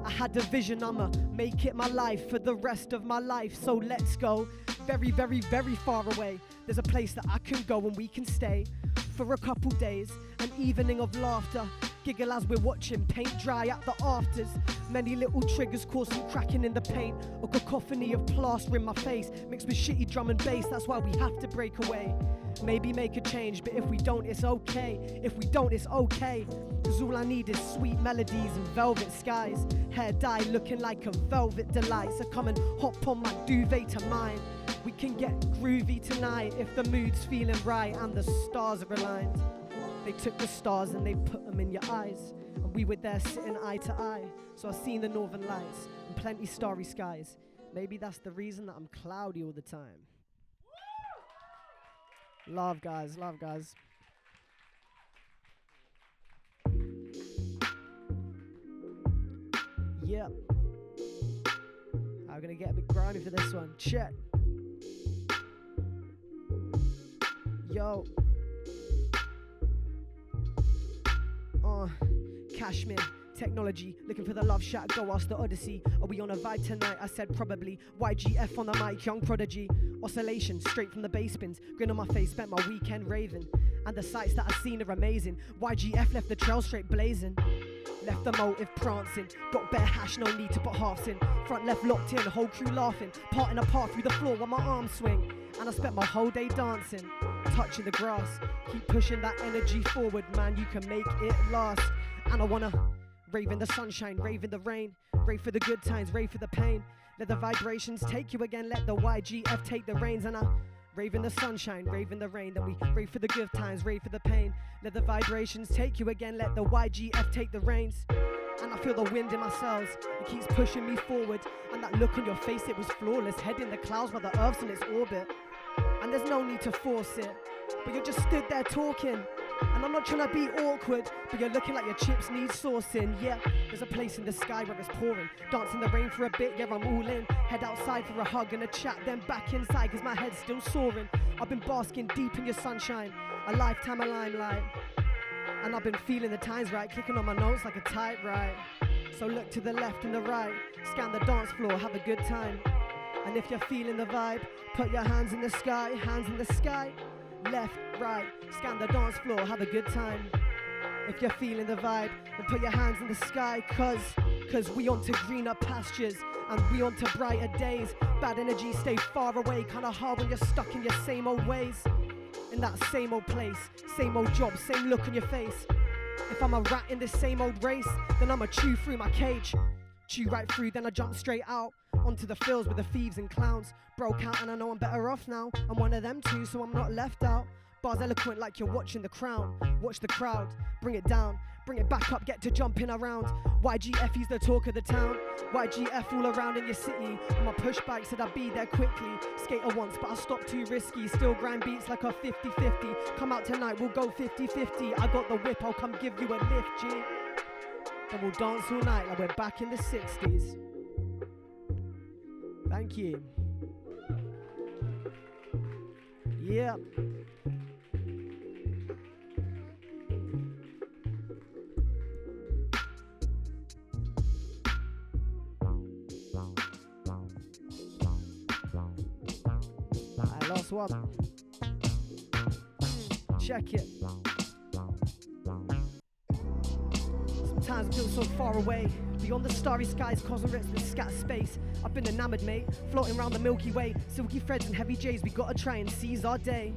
I had a vision, I'ma make it my life for the rest of my life. So let's go very, very, very far away. There's a place that I can go and we can stay for a couple days. An evening of laughter, giggle as we're watching paint dry at the afters. Many little triggers cause some cracking in the paint. A cacophony of plaster in my face, mixed with shitty drum and bass. That's why we have to break away. Maybe make a change, but if we don't, it's okay. If we don't, it's okay. Cause all I need is sweet melodies and velvet skies. Hair dye looking like a velvet delight. So come and hop on my duvet to mine. We can get groovy tonight if the mood's feeling right and the stars are aligned. They took the stars and they put them in your eyes, and we were there sitting eye to eye. So I've seen the northern lights and plenty starry skies. Maybe that's the reason that I'm cloudy all the time. Love guys, love guys. Yep. I'm gonna get a bit grimy for this one. Check. Yo. Cashmere, technology, looking for the love shack, go ask the Odyssey. Are we on a vibe tonight? I said probably. YGF on the mic, young prodigy. Oscillation, straight from the bass bins. Grin on my face, spent my weekend raving. And the sights that I've seen are amazing. YGF left the trail straight blazing. Left the motive prancing. Got bare hash, no need to put halves in. Front left locked in, whole crew laughing. Parting apart through the floor while my arms swing. And I spent my whole day dancing, touching the grass. Keep pushing that energy forward, man, you can make it last. And I wanna rave in the sunshine, rave in the rain, Rave for the good times, rave for the pain. Let the vibrations take you again, let the YGF take the reins. And I rave in the sunshine, rave in the rain. Then we rave for the good times, rave for the pain. Let the vibrations take you again, let the YGF take the reins. And I feel the wind in my cells, it keeps pushing me forward. And that look on your face, it was flawless. Head in the clouds while the earth's in its orbit. And there's no need to force it, but you just stood there talking. And I'm not trying to be awkward, but you're looking like your chips need saucing. Yeah, there's a place in the sky where it's pouring. Dance in the rain for a bit, yeah, I'm all in. Head outside for a hug and a chat, then back inside, cause my head's still soaring. I've been basking deep in your sunshine, a lifetime of limelight. And I've been feeling the times right, clicking on my notes like a typewriter. So look to the left and the right, scan the dance floor, have a good time. And if you're feeling the vibe, put your hands in the sky, hands in the sky. Left, right, scan the dance floor, have a good time. If you're feeling the vibe, then put your hands in the sky, cause we on to greener pastures, and we on to brighter days. Bad energy, stay far away, kinda hard when you're stuck in your same old ways. In that same old place, same old job, same look on your face. If I'm a rat in this same old race, then I'ma chew through my cage. Chew right through, then I jump straight out onto the fields with the thieves and clowns. Broke out and I know I'm better off now. I'm one of them too, so I'm not left out. Bars eloquent like you're watching The Crown. Watch the crowd, bring it down, bring it back up, get to jumping around. YGF, he's the talk of the town. YGF all around in your city. On my push bike said I'd be there quickly. Skater once, but I stopped too risky. Still grind beats like a 50-50. Come out tonight, we'll go 50-50. I got the whip, I'll come give you a lift, G. Then we'll dance all night like we're back in the 60s. Thank you. Yeah. Alright, last one. Check it. Sometimes I feel so far away, beyond the starry skies, cosmos that scatter space. I've been enamored, mate, floating around the Milky Way. Silky threads and heavy J's, we gotta try and seize our day.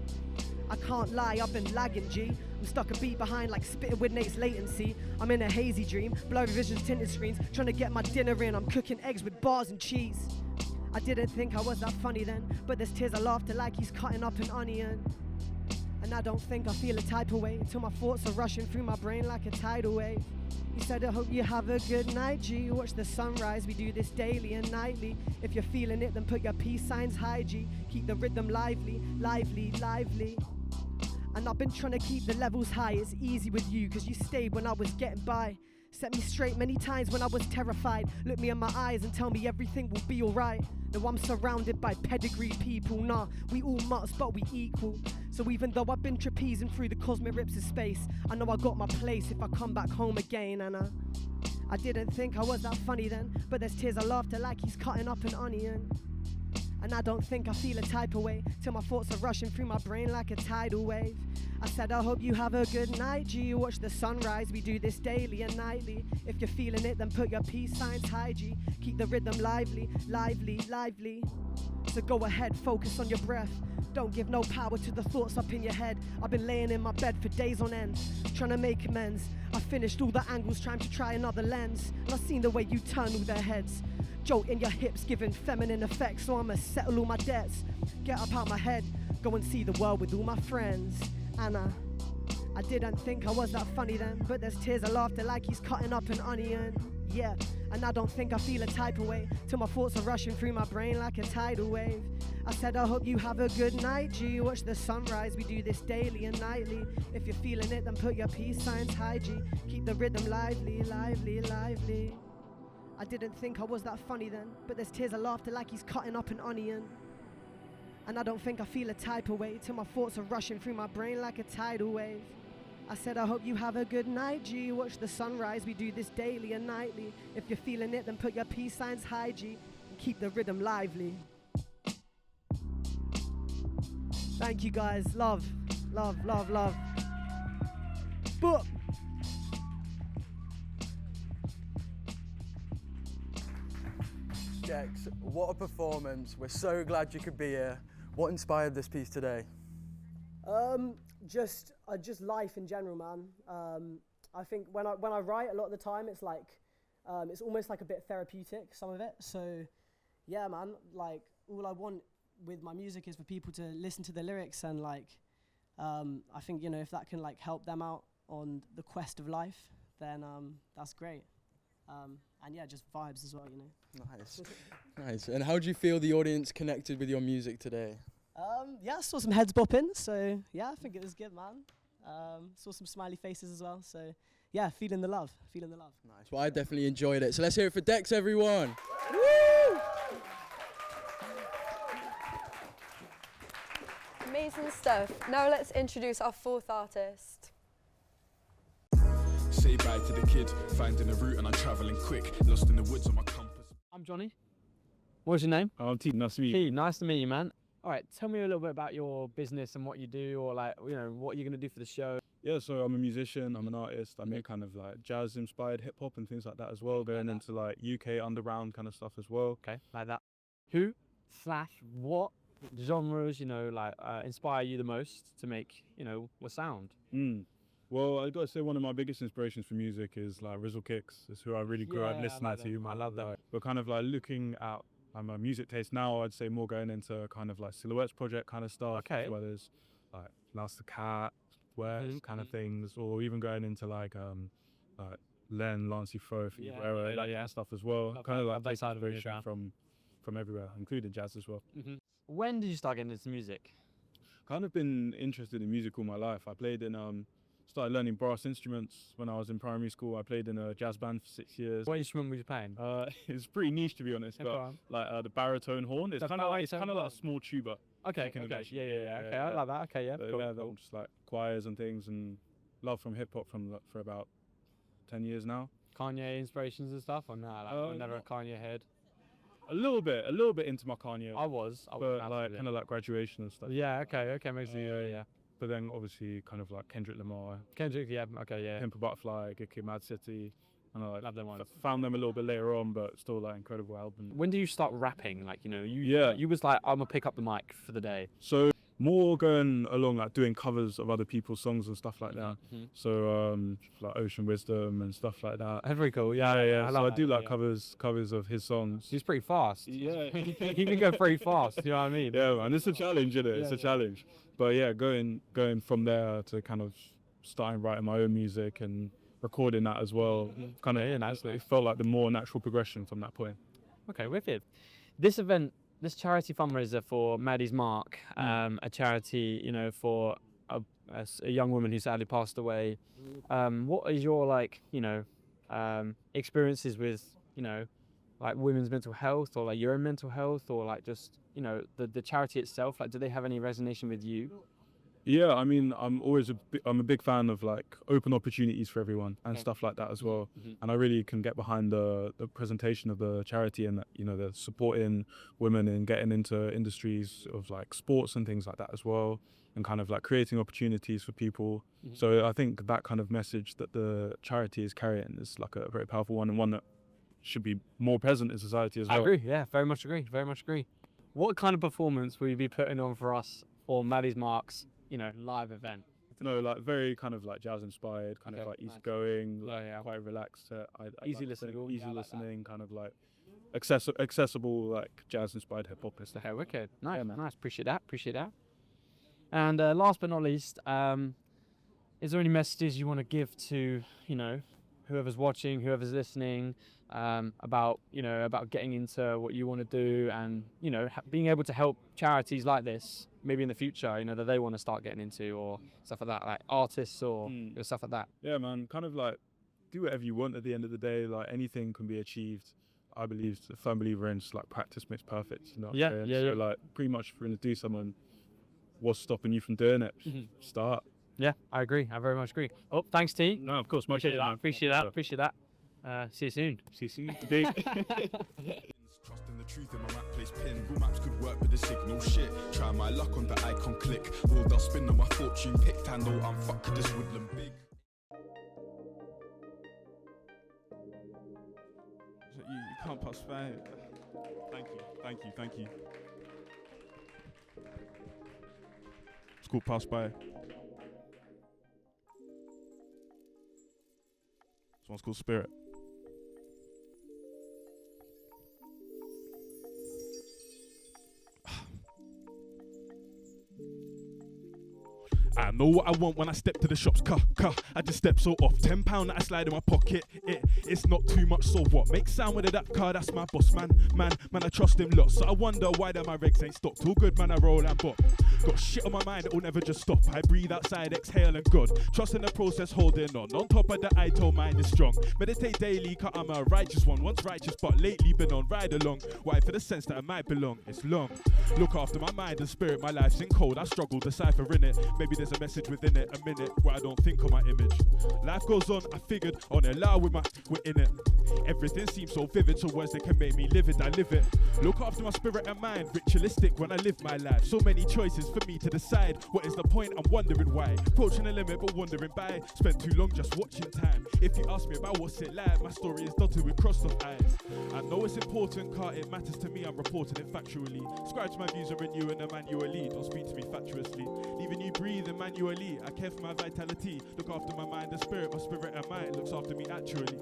I can't lie, I've been lagging, G. I'm stuck a beat behind like spitting with Nate's latency. I'm in a hazy dream, blurry visions, tinted screens, trying to get my dinner in. I'm cooking eggs with bars and cheese. I didn't think I was that funny then, but there's tears of laughter like he's cutting up an onion. And I don't think I feel a type of way, till my thoughts are rushing through my brain like a tidal wave. He said, I hope you have a good night, G. Watch the sunrise, we do this daily and nightly. If you're feeling it, then put your peace signs high, G. Keep the rhythm lively, lively, lively. And I've been trying to keep the levels high. It's easy with you, cause you stayed when I was getting by. Set me straight many times when I was terrified. Look me in my eyes and tell me everything will be alright. No, I'm surrounded by pedigree people. Nah, we all mutts, but we equal. So even though I've been trapezing through the cosmic rips of space, I know I got my place if I come back home again. And I didn't think I was that funny then, but there's tears of laughter like he's cutting up an onion. And I don't think I feel a type of way, till my thoughts are rushing through my brain like a tidal wave. I said, I hope you have a good night, G. Watch the sunrise, we do this daily and nightly. If you're feeling it, then put your peace signs high, G. Keep the rhythm lively, lively, lively. So go ahead, focus on your breath. Don't give no power to the thoughts up in your head. I've been laying in my bed for days on end, trying to make amends. I finished all the angles, trying to try another lens. And I've seen the way you turn all their heads. Jolt in your hips, giving feminine effects, so I'ma settle all my debts. Get up out my head, go and see the world with all my friends. And I didn't think I was that funny then, but there's tears of laughter like he's cutting up an onion. Yeah, and I don't think I feel a type of way, till my thoughts are rushing through my brain like a tidal wave. I said, I hope you have a good night, G. Watch the sunrise, we do this daily and nightly. If you're feeling it, then put your peace signs high, G. Keep the rhythm lively, lively, lively. I didn't think I was that funny then, but there's tears of laughter like he's cutting up an onion. And I don't think I feel a type of way, till my thoughts are rushing through my brain like a tidal wave. I said, I hope you have a good night, G. Watch the sunrise, we do this daily and nightly. If you're feeling it, then put your peace signs high, G. And keep the rhythm lively. Thank you guys, love, love, love, love. Book. Dex, what a performance. We're so glad you could be here. What inspired this piece today? Just life in general, man. I think when I write, a lot of the time it's like It's almost like a bit therapeutic, some of it. So, yeah, man, like all I want with my music is for people to listen to the lyrics and like, I think, you know, if that can like help them out on the quest of life, then that's great. And yeah, just vibes as well, you know. Nice. Nice. And how do you feel the audience connected with your music today? Yeah, I saw some heads bopping, so yeah, I think it was good, man. Saw some smiley faces as well, so yeah, feeling the love, feeling the love. Nice. Well, I definitely enjoyed it. So let's hear it for Dex, everyone. Woo! Amazing stuff. Now let's introduce our fourth artist. Say bye to the kid, finding a route and I'm travelling quick, lost in the woods on my compass. I'm Johnny. What's your name? I'm T. Nice to meet you. T. Nice to meet you, man. All right, tell me a little bit about your business and what you do, or like, you know, what you're gonna do for the show. Yeah, so I'm a musician, I'm an artist. I make kind of like jazz-inspired hip-hop and things like that as well, going into like UK underground kind of stuff as well. Okay, like that. What genres, you know, like inspire you the most to make, you know, what sound? Well, I gotta say one of my biggest inspirations for music is like Rizzle Kicks. It's who I really grew up listening to. I love that. But kind of like looking at my music taste now, I'd say more going into kind of like Silhouettes project kind of stuff. Okay. Where there's like Last the Cat, West kind of things, or even going into like Len, Lancey Foth, that stuff as well. Kind of like that side of it from everywhere, including jazz as well. When did you start getting into music? Kind of been interested in music all my life. I played in started learning brass instruments when I was in primary school. I played in a jazz band for 6 years. What instrument were you playing? It's pretty niche to be honest, but like the baritone horn. It's kind of like a small tuba. Okay. Okay, I like that. Okay, yeah. So, yeah, cool. Just like choirs and things, and love from hip hop for about 10 years now. Kanye inspirations and stuff, or nah? Like, never a Kanye head. A little bit into my Kanye. I was but like kind of like Graduation and stuff. Yeah. Okay. Makes sense. Yeah. But then obviously kind of like Kendrick Lamar. Yeah. Okay. Yeah. Pimp a Butterfly, Good Kid, Mad City. And I like, love them ones. Found them a little bit later on, but still like incredible album. When do you start rapping? Like, you know, you was like, I'm gonna pick up the mic for the day. So more going along like doing covers of other people's songs and stuff like that. So like Ocean Wisdom and stuff like that. Very cool. Yeah. I do like covers of his songs. He's pretty fast. Yeah. He can go pretty fast. You know what I mean? Yeah, man. It's a challenge, isn't it? It's a challenge. But yeah, going from there to kind of starting writing my own music and recording that as well. Kind of it felt like the more natural progression from that point. Okay, wicked. This event, this charity fundraiser for Maddy's Mark, a charity, you know, for a young woman who sadly passed away. What is your experiences with, you know, like women's mental health, or like your own mental health, or like just, you know, the charity itself? Like, do they have any resonation with you? Yeah, I mean, I'm a big fan of like open opportunities for everyone and stuff like that as well. And I really can get behind the presentation of the charity, and you know, the supporting women and getting into industries of like sports and things like that as well, and kind of like creating opportunities for people. So I think that kind of message that the charity is carrying is like a very powerful one, and one that should be more present in society as well. I agree. Yeah, very much agree. What kind of performance will you be putting on for us for Maddy's Mark's, you know, live event? No, like very kind of like jazz inspired, kind of like easygoing, quite relaxed. Easy listening, kind of like accessible, like jazz inspired hip hop. Okay, wicked. Nice, yeah, nice. Appreciate that. And last but not least, is there any messages you want to give to, you know, whoever's watching, whoever's listening, about getting into what you want to do, and, you know, being able to help charities like this maybe in the future, you know, that they want to start getting into, or stuff like that, like artists or stuff like that? Yeah, man, kind of like do whatever you want at the end of the day. Like anything can be achieved. I believe, a firm believer in just like practice makes perfect, you know what I'm saying? So like pretty much if you're going to do something, what's stopping you from doing it? Start. Yeah, I agree. I very much agree. Oh, thanks, T. No, of course. Appreciate that. See you soon. Trust in the truth in my map place pin. Google Maps could work with the signal shit. Try my luck on the icon click. All the spin on my fortune picked. I know I'm fucked this woodland big. You can't pass by. Thank you. It's called Pass By. This one's called Spirit. I know what I want when I step to the shops, I just step so off. £10 that I slide in my pocket, it's not too much, so what? Make sound with that car, that's my boss, man, I trust him lots. So I wonder why that my regs ain't stopped. All good, man, I roll and bop. Got shit on my mind, it'll never just stop. I breathe outside, exhale and God. Trust in the process, holding on. On top of that, I told mind is strong. Meditate daily, cause I'm a righteous one. Once righteous, but lately been on ride along. Why? For the sense that I might belong, it's long. Look after my mind and spirit, my life's in cold. I struggle deciphering it. Maybe there's a message within it, a minute where I don't think of my image. Life goes on, I figured, on a lie we're in it. Everything seems so vivid, so words that can make me live it, I live it. Look after my spirit and mind, ritualistic when I live my life. So many choices for me to decide. What is the point? I'm wondering why. Approaching the limit but wondering by. Spent too long just watching time. If you ask me about what's it like, my story is dotted with crossed off eyes. I know it's important, car it matters to me, I'm reporting it factually. Subscribe to my views and renewing them manually. Don't speak to me fatuously. Leaving you breathing manually. I care for my vitality. Look after my mind and spirit. My spirit and mind looks after me actually.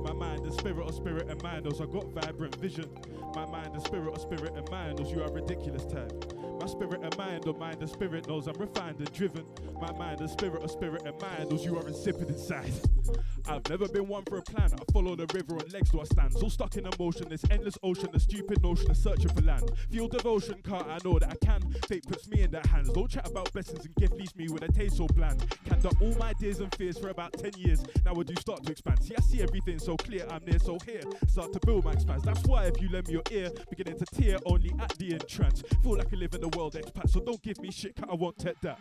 My mind and spirit, or spirit and mind, those I got vibrant vision. My mind and spirit, or spirit and mind, those you are ridiculous type. My spirit and mind, or mind and spirit, knows I'm refined and driven. My mind and spirit, or spirit and mind, those you are insipid inside. I've never been one for a plan. I follow the river on legs do I stand. So stuck in emotion, this endless ocean, the stupid notion of searching for land. Feel devotion, car I know that I can. Fate puts me in their hands. Don't chat about blessings and gift leaves me with a taste so bland. Canned up all my ideas and fears for about 10 years. Now I do start to expand. See, I see everything so clear, I'm near, so here. Start to build my expanse. That's why if you lend me your ear, beginning to tear only at the entrance. Feel like I live in the world expat, so don't give me shit, cause I won't take that.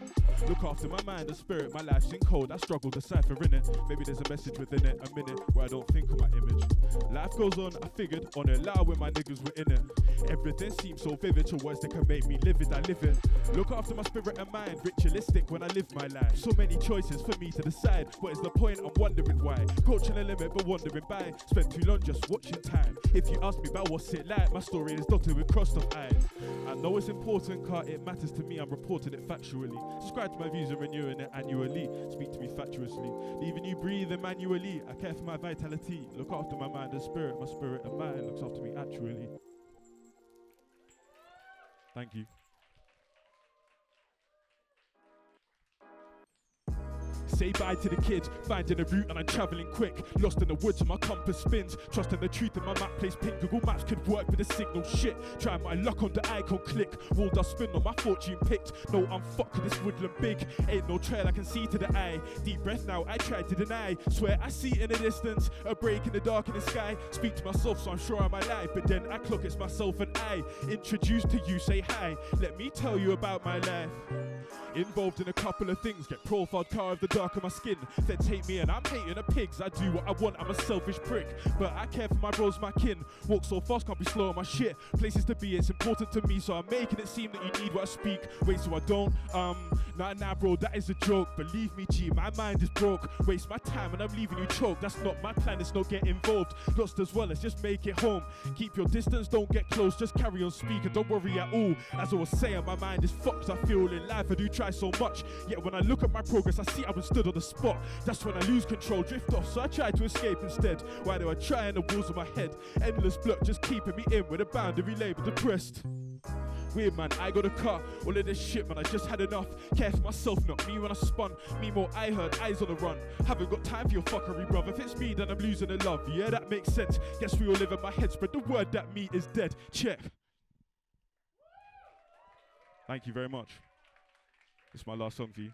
Look after my mind and spirit, my life's in cold. I struggle deciphering it. Maybe there's a message within it, a minute where I don't think of my image. Life goes on, I figured, on a lie when my niggas were in it. Everything seems so vivid, to words that can make me livid, I live it. Look after my spirit and mind, ritualistic when I live my life. So many choices for me to decide. What is the point? I'm wondering why. Approaching the limit but wondering by. Spent too long just watching time. If you ask me about what's it like, my story is dotted with crossed off eyes. I know it's important, car it matters to me, I'm reporting it factually. Subscribe to my views and renewing it annually. Speak to me fatuously. Leaving you breathing manually. I care for my vitality. Look after my mind and spirit. My spirit and mind looks after me actually. Thank you. Say bye to the kids, finding a route and I'm travelling quick. Lost in the woods and my compass spins. Trusting the truth and my map plays pink. Google Maps could work with a signal shit. Trying my luck on the icon click. Wall dust spin on my fortune picked. No, I'm fucked with this woodland big. Ain't no trail I can see to the eye. Deep breath now, I try to deny. Swear I see it in the distance. A break in the dark in the sky. Speak to myself so I'm sure I'm alive. But then I clock it's myself and I. Introduced to you, say hi. Let me tell you about my life. Involved in a couple of things. Get profiled, car of the dark of my skin. Feds hate me and I'm hating the pigs. I do what I want, I'm a selfish prick. But I care for my bros, my kin. Walk so fast, can't be slow on my shit. Places to be, it's important to me. So I'm making it seem that you need what I speak. Wait, so I don't? Nah, bro, that is a joke. Believe me, G, my mind is broke. Waste my time and I'm leaving you choked. That's not my plan, it's not get involved. Lost as well, let's just make it home. Keep your distance, don't get close. Just carry on speaking, don't worry at all. As I was saying, my mind is fucked. I feel in life, I do try so much. Yet when I look at my progress, I see I've been stood on the spot. That's when I lose control, drift off. So I try to escape instead. Why do I try in the walls of my head? Endless block just keeping me in with a boundary label depressed. Weird man, I got a car. All of this shit, man, I just had enough. Care for myself, not me when I spun. Me more, I heard, eyes on the run. Haven't got time for your fuckery, bruv. If it's me, then I'm losing the love. Yeah, that makes sense. Guess we all live in my head. Spread the word that me is dead. Check. Thank you very much. It's my last song for you.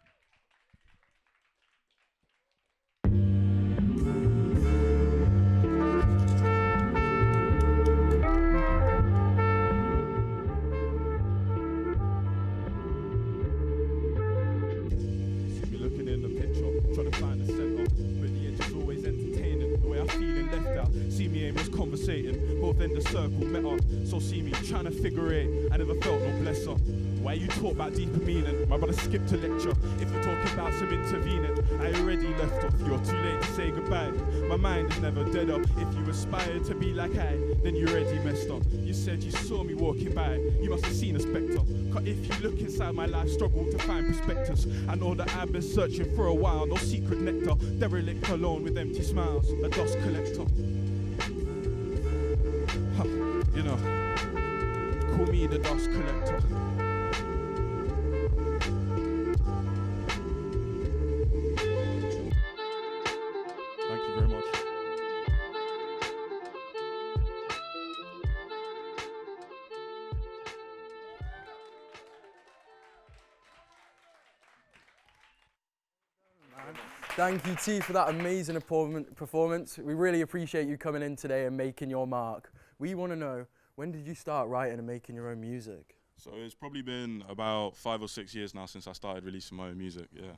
Trying to find the centre, but the edge is always entertaining. The way I feel and left out. See me aim was conversating, both end the circle met up. So see me trying to figure it. I never felt no blesser. Why you talk about deeper meaning? My brother skipped a lecture. If you're talking about some intervening, I already left off. You're too late to say goodbye. My mind is never dead up. If you aspire to be like I, then you already messed up. You said you saw me walking by. You must have seen a spectre. Cause if you look inside my life, struggle to find perspectives. I know that I've been searching for a while. No secret nectar. Derelict alone with empty smiles. A dust collector. Huh, you know. Call me the dust collector. Thank you, T, for that amazing performance. We really appreciate you coming in today and making your mark. We want to know, when did you start writing and making your own music? So it's probably been about 5 or 6 years now since I started releasing my own music, yeah.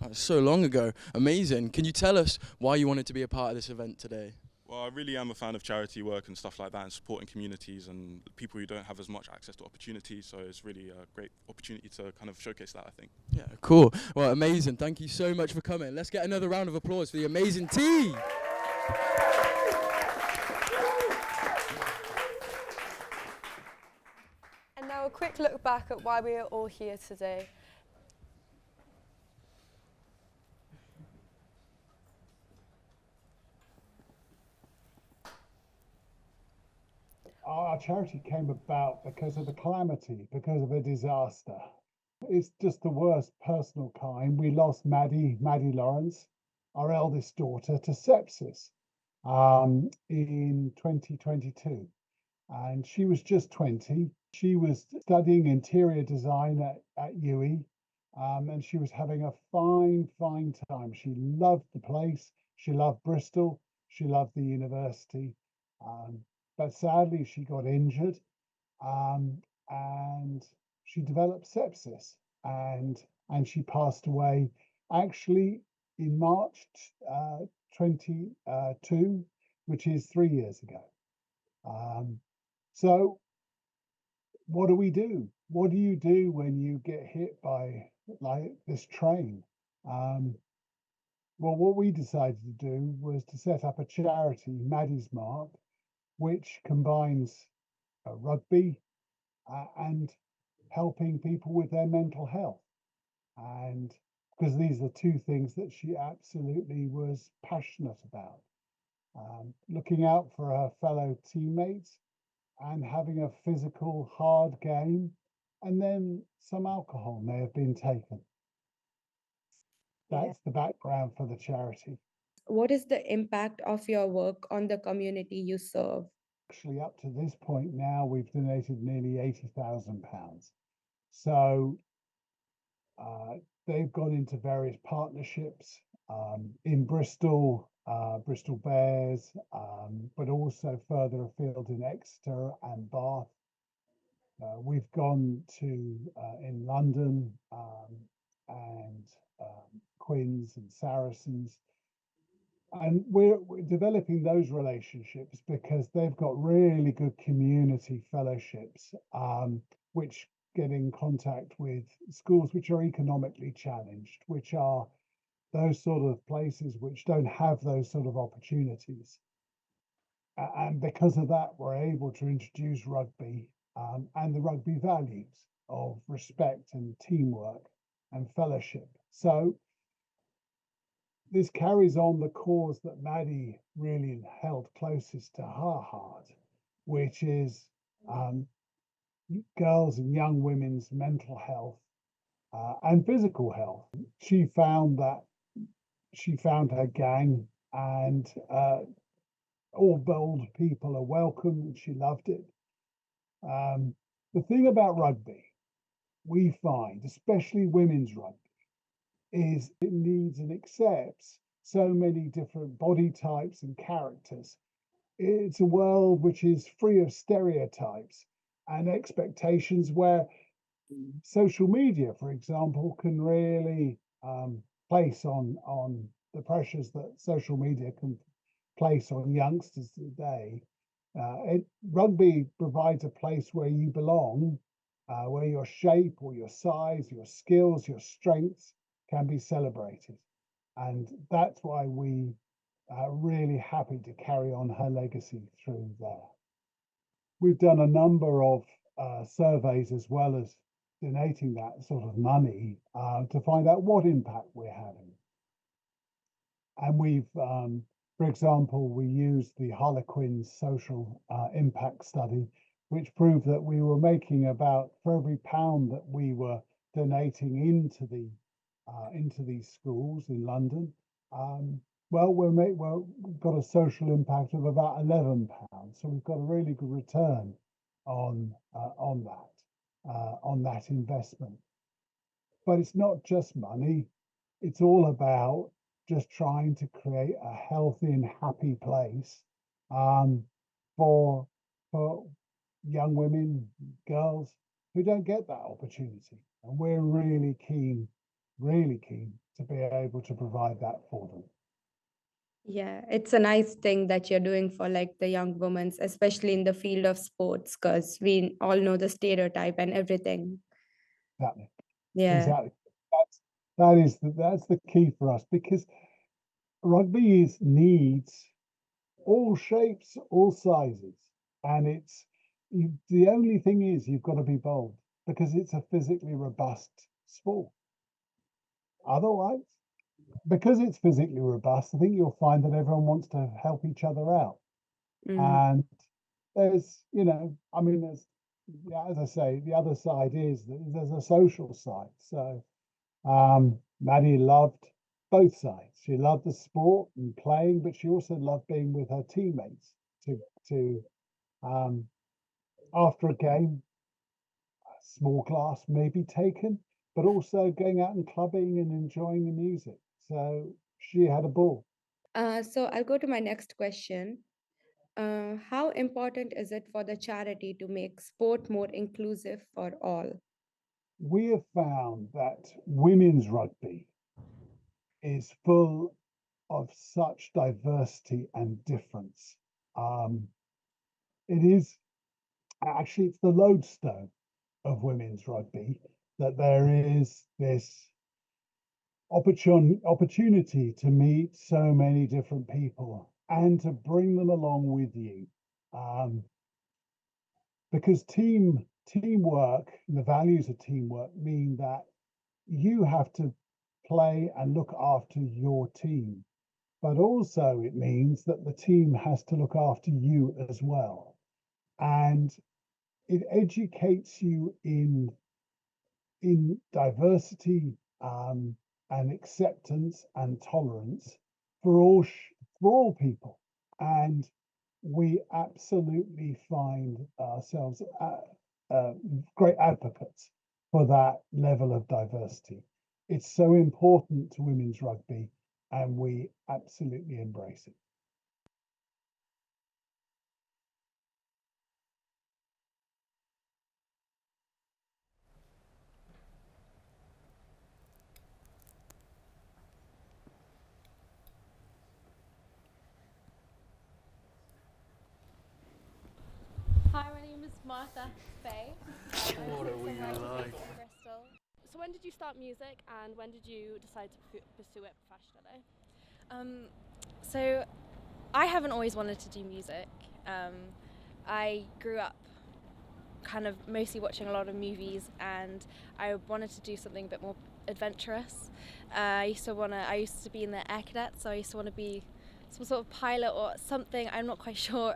That's so long ago. Amazing. Can you tell us why you wanted to be a part of this event today? Well, I really am a fan of charity work and stuff like that, and supporting communities and people who don't have as much access to opportunities, so it's really a great opportunity to kind of showcase that, I think. Yeah, cool. Well, amazing. Thank you so much for coming. Let's get another round of applause for the amazing T. And now a quick look back at why we are all here today. Our charity came about because of a calamity, because of a disaster. It's just the worst personal kind. We lost Maddy Lawrence, our eldest daughter, to sepsis in 2022. And she was just 20. She was studying interior design at UWE, and she was having a fine time. She loved the place. She loved Bristol. She loved the university. But sadly, she got injured, and she developed sepsis, and she passed away actually in March 22, which is 3 years ago. So what do we do? What do you do when you get hit by like this train? Well, what we decided to do was to set up a charity, Maddy's Mark, which combines rugby and helping people with their mental health. And because these are two things that she absolutely was passionate about. Looking out for her fellow teammates and having a physical hard game, and then some alcohol may have been taken. That's the background for the charity. What is the impact of your work on the community you serve? Actually, up to this point now, we've donated nearly £80,000. So they've gone into various partnerships in Bristol, Bristol Bears, but also further afield in Exeter and Bath. We've gone to in London and Quins and Saracens. And we're developing those relationships because they've got really good community fellowships, which get in contact with schools which are economically challenged, which are those sort of places which don't have those sort of opportunities. And because of that, we're able to introduce rugby and the rugby values of respect and teamwork and fellowship. So this carries on the cause that Maddy really held closest to her heart, which is girls and young women's mental health and physical health. She found her gang, and all bold people are welcome, and she loved it. The thing about rugby, we find, especially women's rugby, is it needs and accepts so many different body types and characters. It's a world which is free of stereotypes and expectations, where social media, for example, can really place on the pressures that social media can place on youngsters today. Rugby provides a place where you belong, where your shape or your size, your skills, your strengths can be celebrated. And that's why we are really happy to carry on her legacy through there. We've done a number of surveys as well as donating that sort of money to find out what impact we're having. And we've, for example, we used the Harlequins social impact study, which proved that we were making about, for every pound that we were donating into these schools in London, we've got a social impact of about £11. So we've got a really good return on that investment. But it's not just money; it's all about just trying to create a healthy and happy place um, for for young women, girls who don't get that opportunity. And we're really keen to be able to provide that for them. Yeah, it's a nice thing that you're doing for like the young women, especially in the field of sports, because we all know the stereotype and everything. Exactly. Yeah. Exactly. That's the key for us, because rugby needs all shapes, all sizes, and the only thing is you've got to be bold because it's a physically robust sport. Otherwise, because it's physically robust, I think you'll find that everyone wants to help each other out. And there's, I mean, yeah, as I say, the other side is that there's a social side. So Maddy loved both sides. She loved the sport and playing, but she also loved being with her teammates to after a game, a small glass may be taken, but also going out and clubbing and enjoying the music. So she had a ball. So I'll go to my next question. How important is it for the charity to make sport more inclusive for all? We have found that women's rugby is full of such diversity and difference. It is actually, it's the lodestone of women's rugby that there is this opportunity to meet so many different people and to bring them along with you. Because teamwork, the values of teamwork mean that you have to play and look after your team, but also it means that the team has to look after you as well. And it educates you in diversity and acceptance and tolerance for all people. And we absolutely find ourselves great advocates for that level of diversity. It's so important to women's rugby, and we absolutely embrace it. Hi, my name is Martha Faye. What are we like? Bristol. So when did you start music and when did you decide to pursue it professionally? So I haven't always wanted to do music. I grew up kind of mostly watching a lot of movies, and I wanted to do something a bit more adventurous. I used to be in the Air Cadets, so I used to want to be some sort of pilot or something. I'm not quite sure,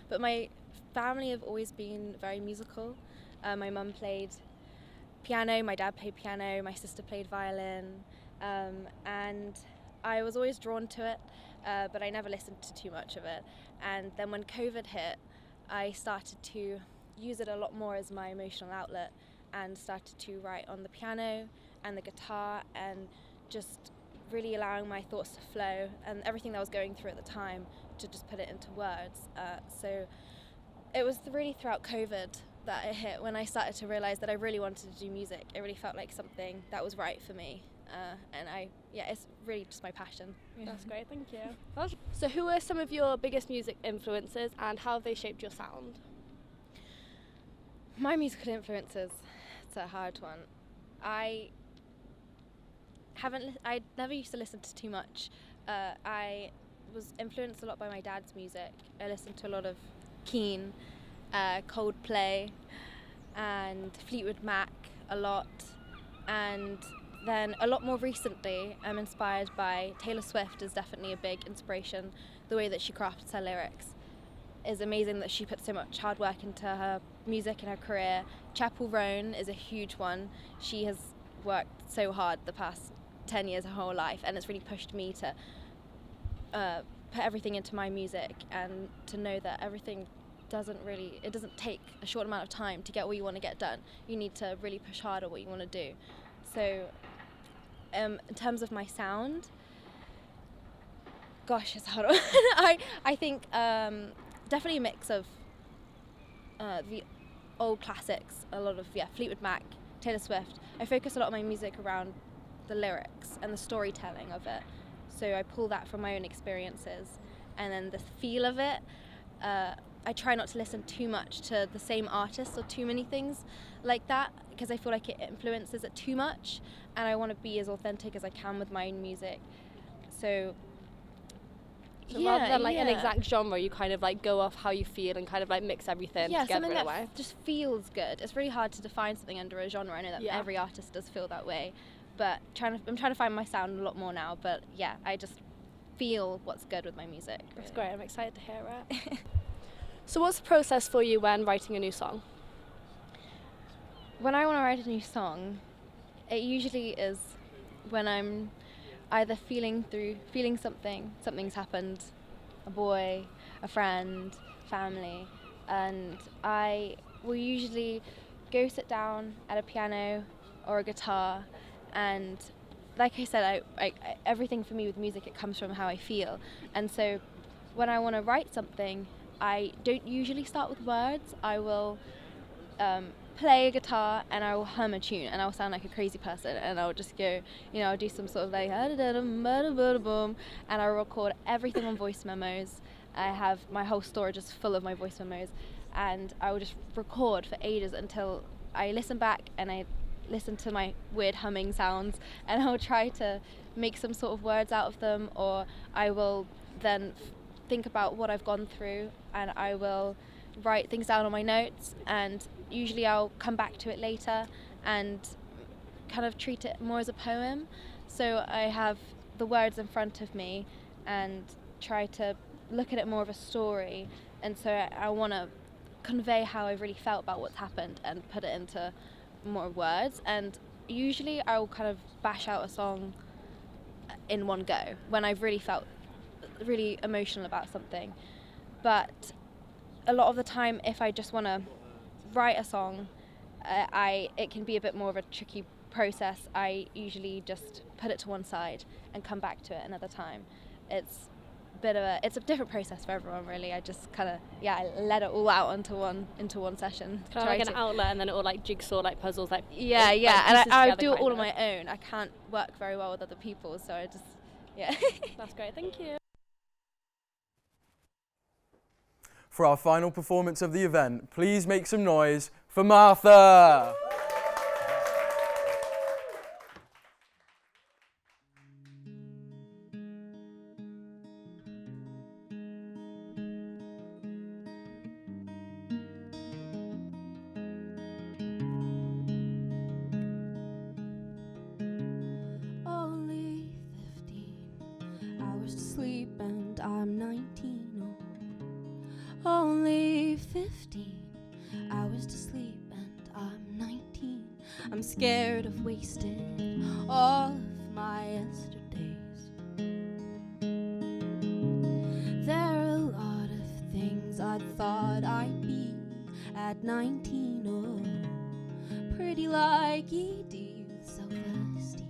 but my family have always been very musical. My mum played piano, my dad played piano, my sister played violin, and I was always drawn to it, but I never listened to too much of it. And then when COVID hit, I started to use it a lot more as my emotional outlet and started to write on the piano and the guitar and just really allowing my thoughts to flow and everything that I was going through at the time to just put it into words. So it was really throughout COVID that it hit when I started to realize that I really wanted to do music. It really felt like something that was right for me. And it's really just my passion. That's great, thank you. So who are some of your biggest music influences and how have they shaped your sound? My musical influences, it's a hard one. I never used to listen to too much. I was influenced a lot by my dad's music. I listened to a lot of Keane, Coldplay, and Fleetwood Mac a lot. And then a lot more recently, I'm inspired by Taylor Swift. Is definitely a big inspiration. The way that she crafts her lyrics is amazing, that she put so much hard work into her music and her career. Chapel Roan is a huge one. She has worked so hard the past 10 years, her whole life, and it's really pushed me to put everything into my music and to know that everything it doesn't take a short amount of time to get what you want to get done. You need to really push hard at what you want to do. So in terms of my sound, Gosh, it's hard. I think definitely a mix of the old classics, a lot of Fleetwood Mac, Taylor Swift. I focus a lot of my music around the lyrics and the storytelling of it. So I pull that from my own experiences, and then the feel of it. I try not to listen too much to the same artist or too many things like that, because I feel like it influences it too much, and I want to be as authentic as I can with my own music. So rather than like an exact genre, you kind of like go off how you feel and kind of like mix everything together something in a that way. just feels good. It's really hard to define something under a genre. I know that every artist does feel that way, but I'm trying to find my sound a lot more now. But yeah, I just feel what's good with my music. That's great. I'm excited to hear it. So what's the process for you when writing a new song? When I want to write a new song, it usually is when I'm either feeling something's happened, a boy, a friend, family, and I will usually go sit down at a piano or a guitar, and like I said, I everything for me with music, it comes from how I feel. And so when I want to write something, I don't usually start with words. I will play a guitar and I will hum a tune, and I'll sound like a crazy person, and I'll just go, I'll do some sort of like and I'll record everything on voice memos. I have my whole storage is full of my voice memos, and I will just record for ages until I listen back and I listen to my weird humming sounds, and I'll try to make some sort of words out of them, or I will then think about what I've gone through, and I will write things down on my notes, and usually I'll come back to it later and kind of treat it more as a poem. So I have the words in front of me and try to look at it more of a story, and so I want to convey how I've really felt about what's happened and put it into more words. And usually I'll kind of bash out a song in one go when I've really felt really emotional about something. But a lot of the time, if I just want to write a song, it can be a bit more of a tricky process. I usually just put it to one side and come back to it another time. It's a different process for everyone, really. I just kind of I let it all out into one session. Kind of like an outlet, and then it all like jigsaw, like puzzles, like and I do it all on my own. I can't work very well with other people, so I just That's great. Thank you. For our final performance of the event, please make some noise for Martha. Only 15 hours to sleep and I'm 19. Only 15 hours to sleep and I'm 19. I'm scared of wasting all of my yesterdays. There are a lot of things I thought I'd be at 19. Oh, pretty like ED with self-esteem.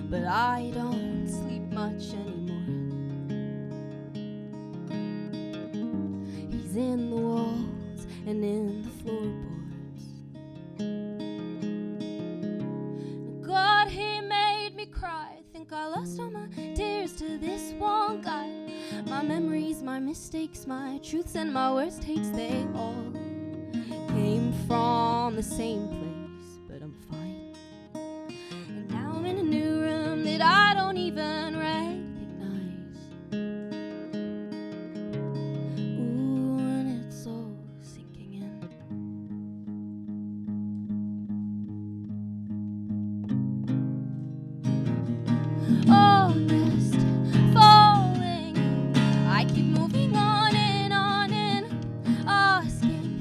But I don't sleep much anymore. He's in the walls and in the floorboards. God, he made me cry. I think I lost all my tears to this one guy. My memories, my mistakes, my truths and my worst hates, they all came from the same place. But I'm fine. And now I'm in a new room that I don't even recognize. August falling, I keep moving on and asking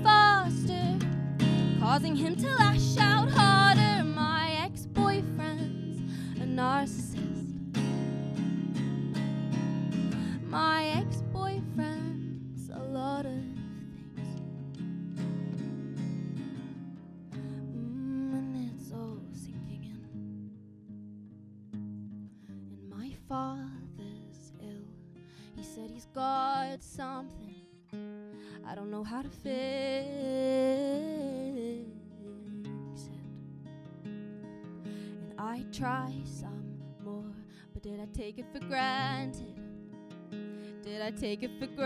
faster, causing him to lash out harder. My ex-boyfriend's a narcissist. My ex-boyfriend's a lot of things. And it's all sinking in. father's ill. He said he's got something I don't know how to fix it. And I try some more, but did I take it for granted? Did I take it for granted?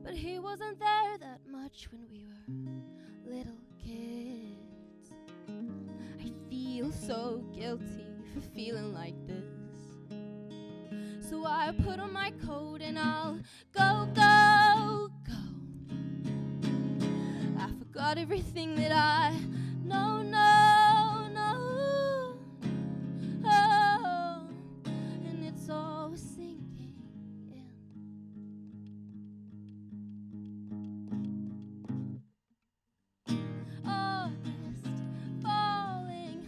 But he wasn't there that much when we were little kids. I feel so guilty for feeling like this. So I put on my coat and I'll go, go, go. I forgot everything that I know, no, no. Oh, and it's all sinking in. August falling,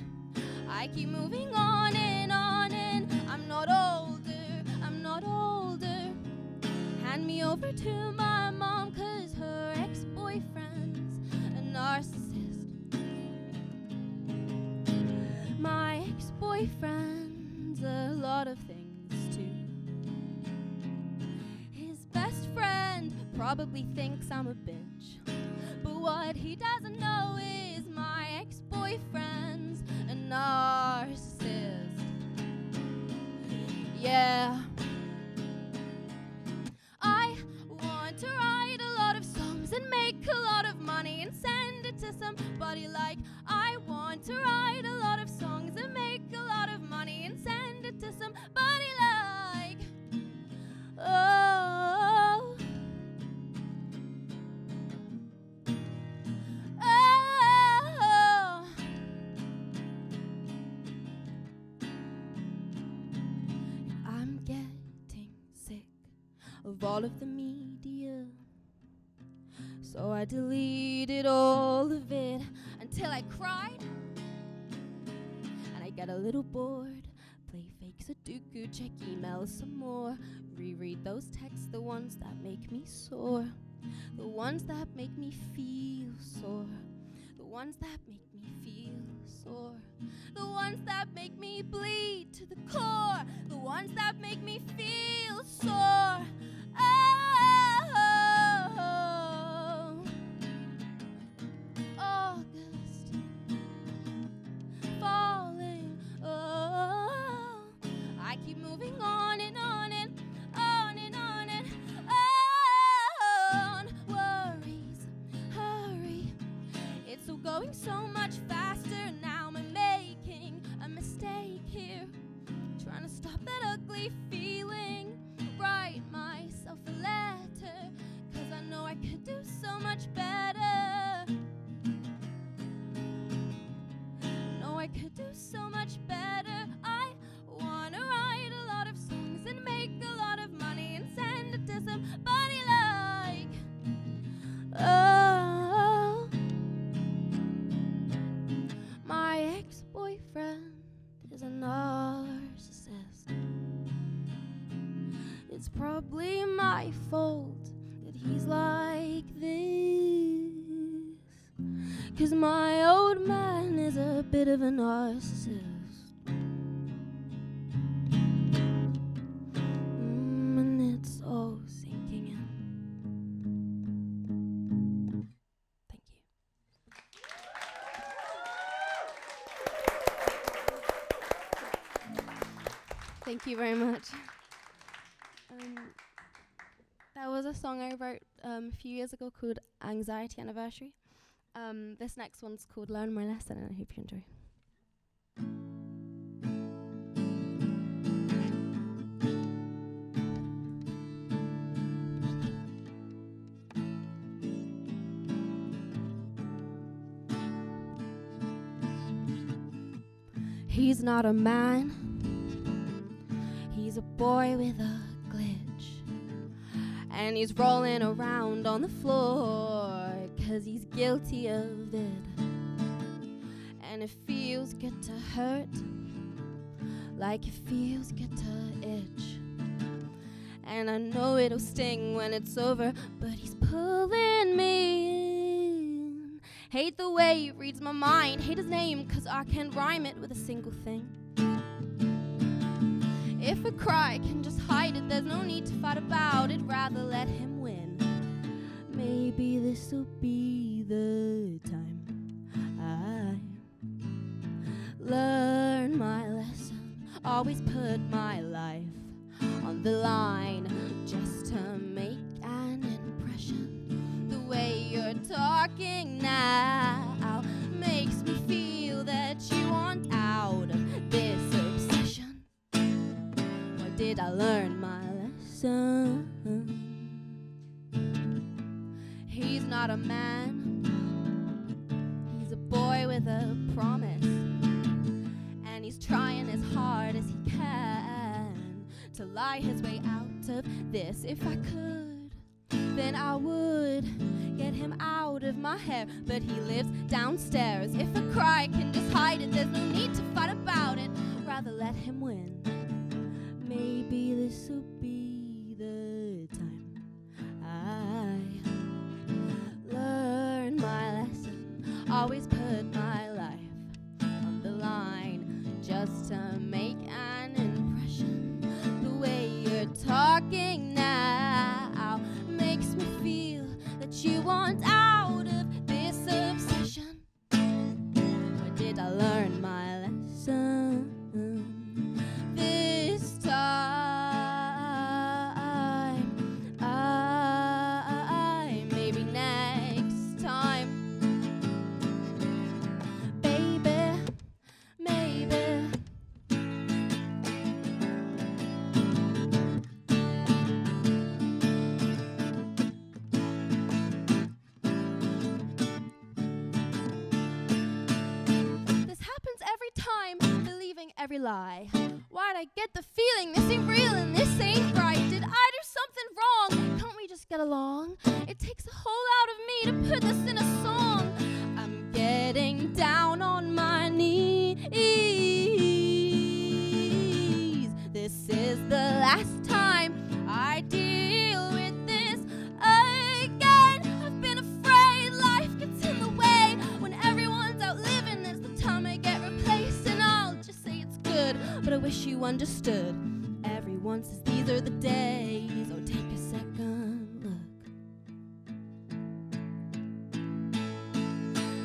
I keep moving on and on, and I'm not older, I'm not older. Hand me over to my mom, 'cause her ex-boyfriend's a narcissist. My ex-boyfriend's a lot of things too. His best friend probably thinks I'm a bitch, but what he doesn't know is my ex-boyfriend's a narcissist. Yeah. I want to write a lot of songs and make a lot of money and send it to somebody like. I want to write a lot of songs and make a lot of money and send it to somebody like. Oh. Oh. I'm getting sick of all of the media, so I deleted all of it until I cried and I got a little bored. Play fake Sudoku, check emails some more, reread those texts, the ones that make me sore, the ones that make me feel sore, the ones that make me feel sore, the ones that make me bleed to the core, the ones that make me feel sore. Oh, August falling. Oh, I keep moving on and on and on and on and on. Worries, hurry. It's all going so much faster now. I'm making a mistake here, trying to stop that ugly feeling. Write myself a letter, 'cause I know I could do so much better. Know I could do so much better. I wanna write a lot of songs and make a lot of money and send it to somebody like. Oh, my ex-boyfriend is a narcissist. It's probably my fault that he's like this, 'cause my old man is a bit of a narcissist. And it's all sinking in. Thank you. Thank you very much. That was a song I wrote a few years ago called Anxiety Anniversary. This next one's called Learn My Lesson, and I hope you enjoy. He's not a man, he's a boy with a glitch, and he's rolling around on the floor 'cause he's guilty of it. And it feels good to hurt, like it feels good to itch. And I know it'll sting when it's over, but he's pulling me in. Hate the way he reads my mind. Hate his name, cause I can't rhyme it with a single thing. If a cry can just hide it, there's no need to fight about it. Rather let him win. Maybe this'll be the time I learn my lesson. Always put my life on the line just to make an impression. The way you're talking now makes me feel that you want out of this obsession. Or did I learn my lesson? He's not a man, he's a boy with a promise, and he's trying as hard as he can to lie his way out of this. If I could, then I would get him out of my hair, but he lives downstairs. If a cry can just hide it, there's no need to fight about it. Rather let him win. Maybe this'll be the time I learn my lesson. Always put my life on the line just to make an impression. The way you're talking now makes me feel that you want out of this obsession. Or did I learn my lesson? This time, maybe next time. Baby, maybe. This happens every time, believing every lie. Why'd I get the feeling this ain't real and this ain't right? Did I do something wrong? Can't we just get along? It takes a whole lot of me to put this in a song. I'm getting down on my knees. This is the last time I deal with this again. I've been afraid life gets in the way. When everyone's out living, there's the time I get replaced. And I'll just say it's good, but I wish you understood. Everyone says these are the days. Oh, take a second look.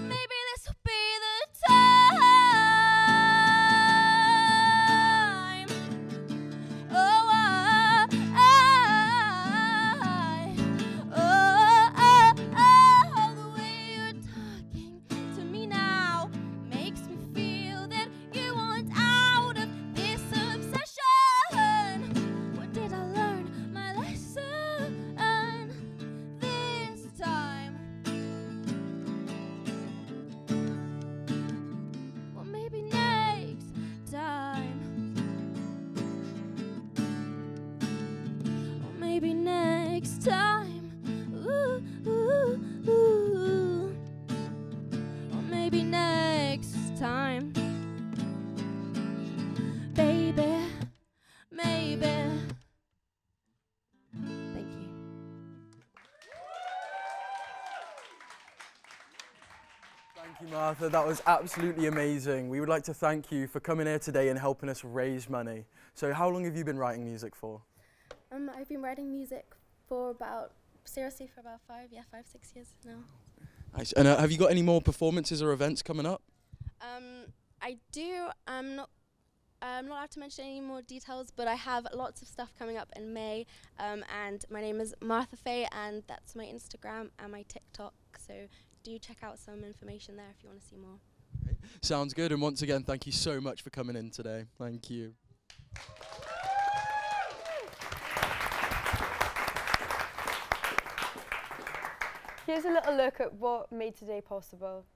Maybe this will be the time. Oh, the way you're talking to me now makes me feel that you want out of this obsession. What did I learn my lesson this time? Well, maybe next time. Or maybe next time. Ooh, ooh, ooh. Or maybe next time. Baby, maybe. Thank you. Thank you, Martha. That was absolutely amazing. We would like to thank you for coming here today and helping us raise money. So how long have you been writing music for? I've been writing music for about 5, 6 years now. Nice. And have you got any more performances or events coming up? I do. I'm not allowed to mention any more details, but I have lots of stuff coming up in May. And my name is Martha Faye, and that's my Instagram and my TikTok. So do check out some information there if you want to see more. Sounds good. And once again, thank you so much for coming in today. Thank you. Here's a little look at what made today possible.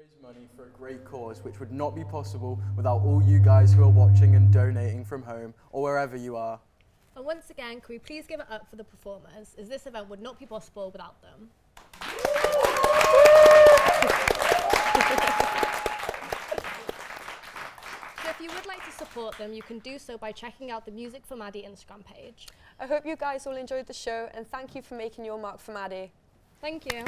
raise money for a great cause which would not be possible without all you guys who are watching and donating from home or wherever you are. And once again, can we please give it up for the performers, as this event would not be possible without them. So if you would like to support them, you can do so by checking out the Music for Maddy Instagram page. I hope you guys all enjoyed the show and thank you for making your mark for Maddy. Thank you.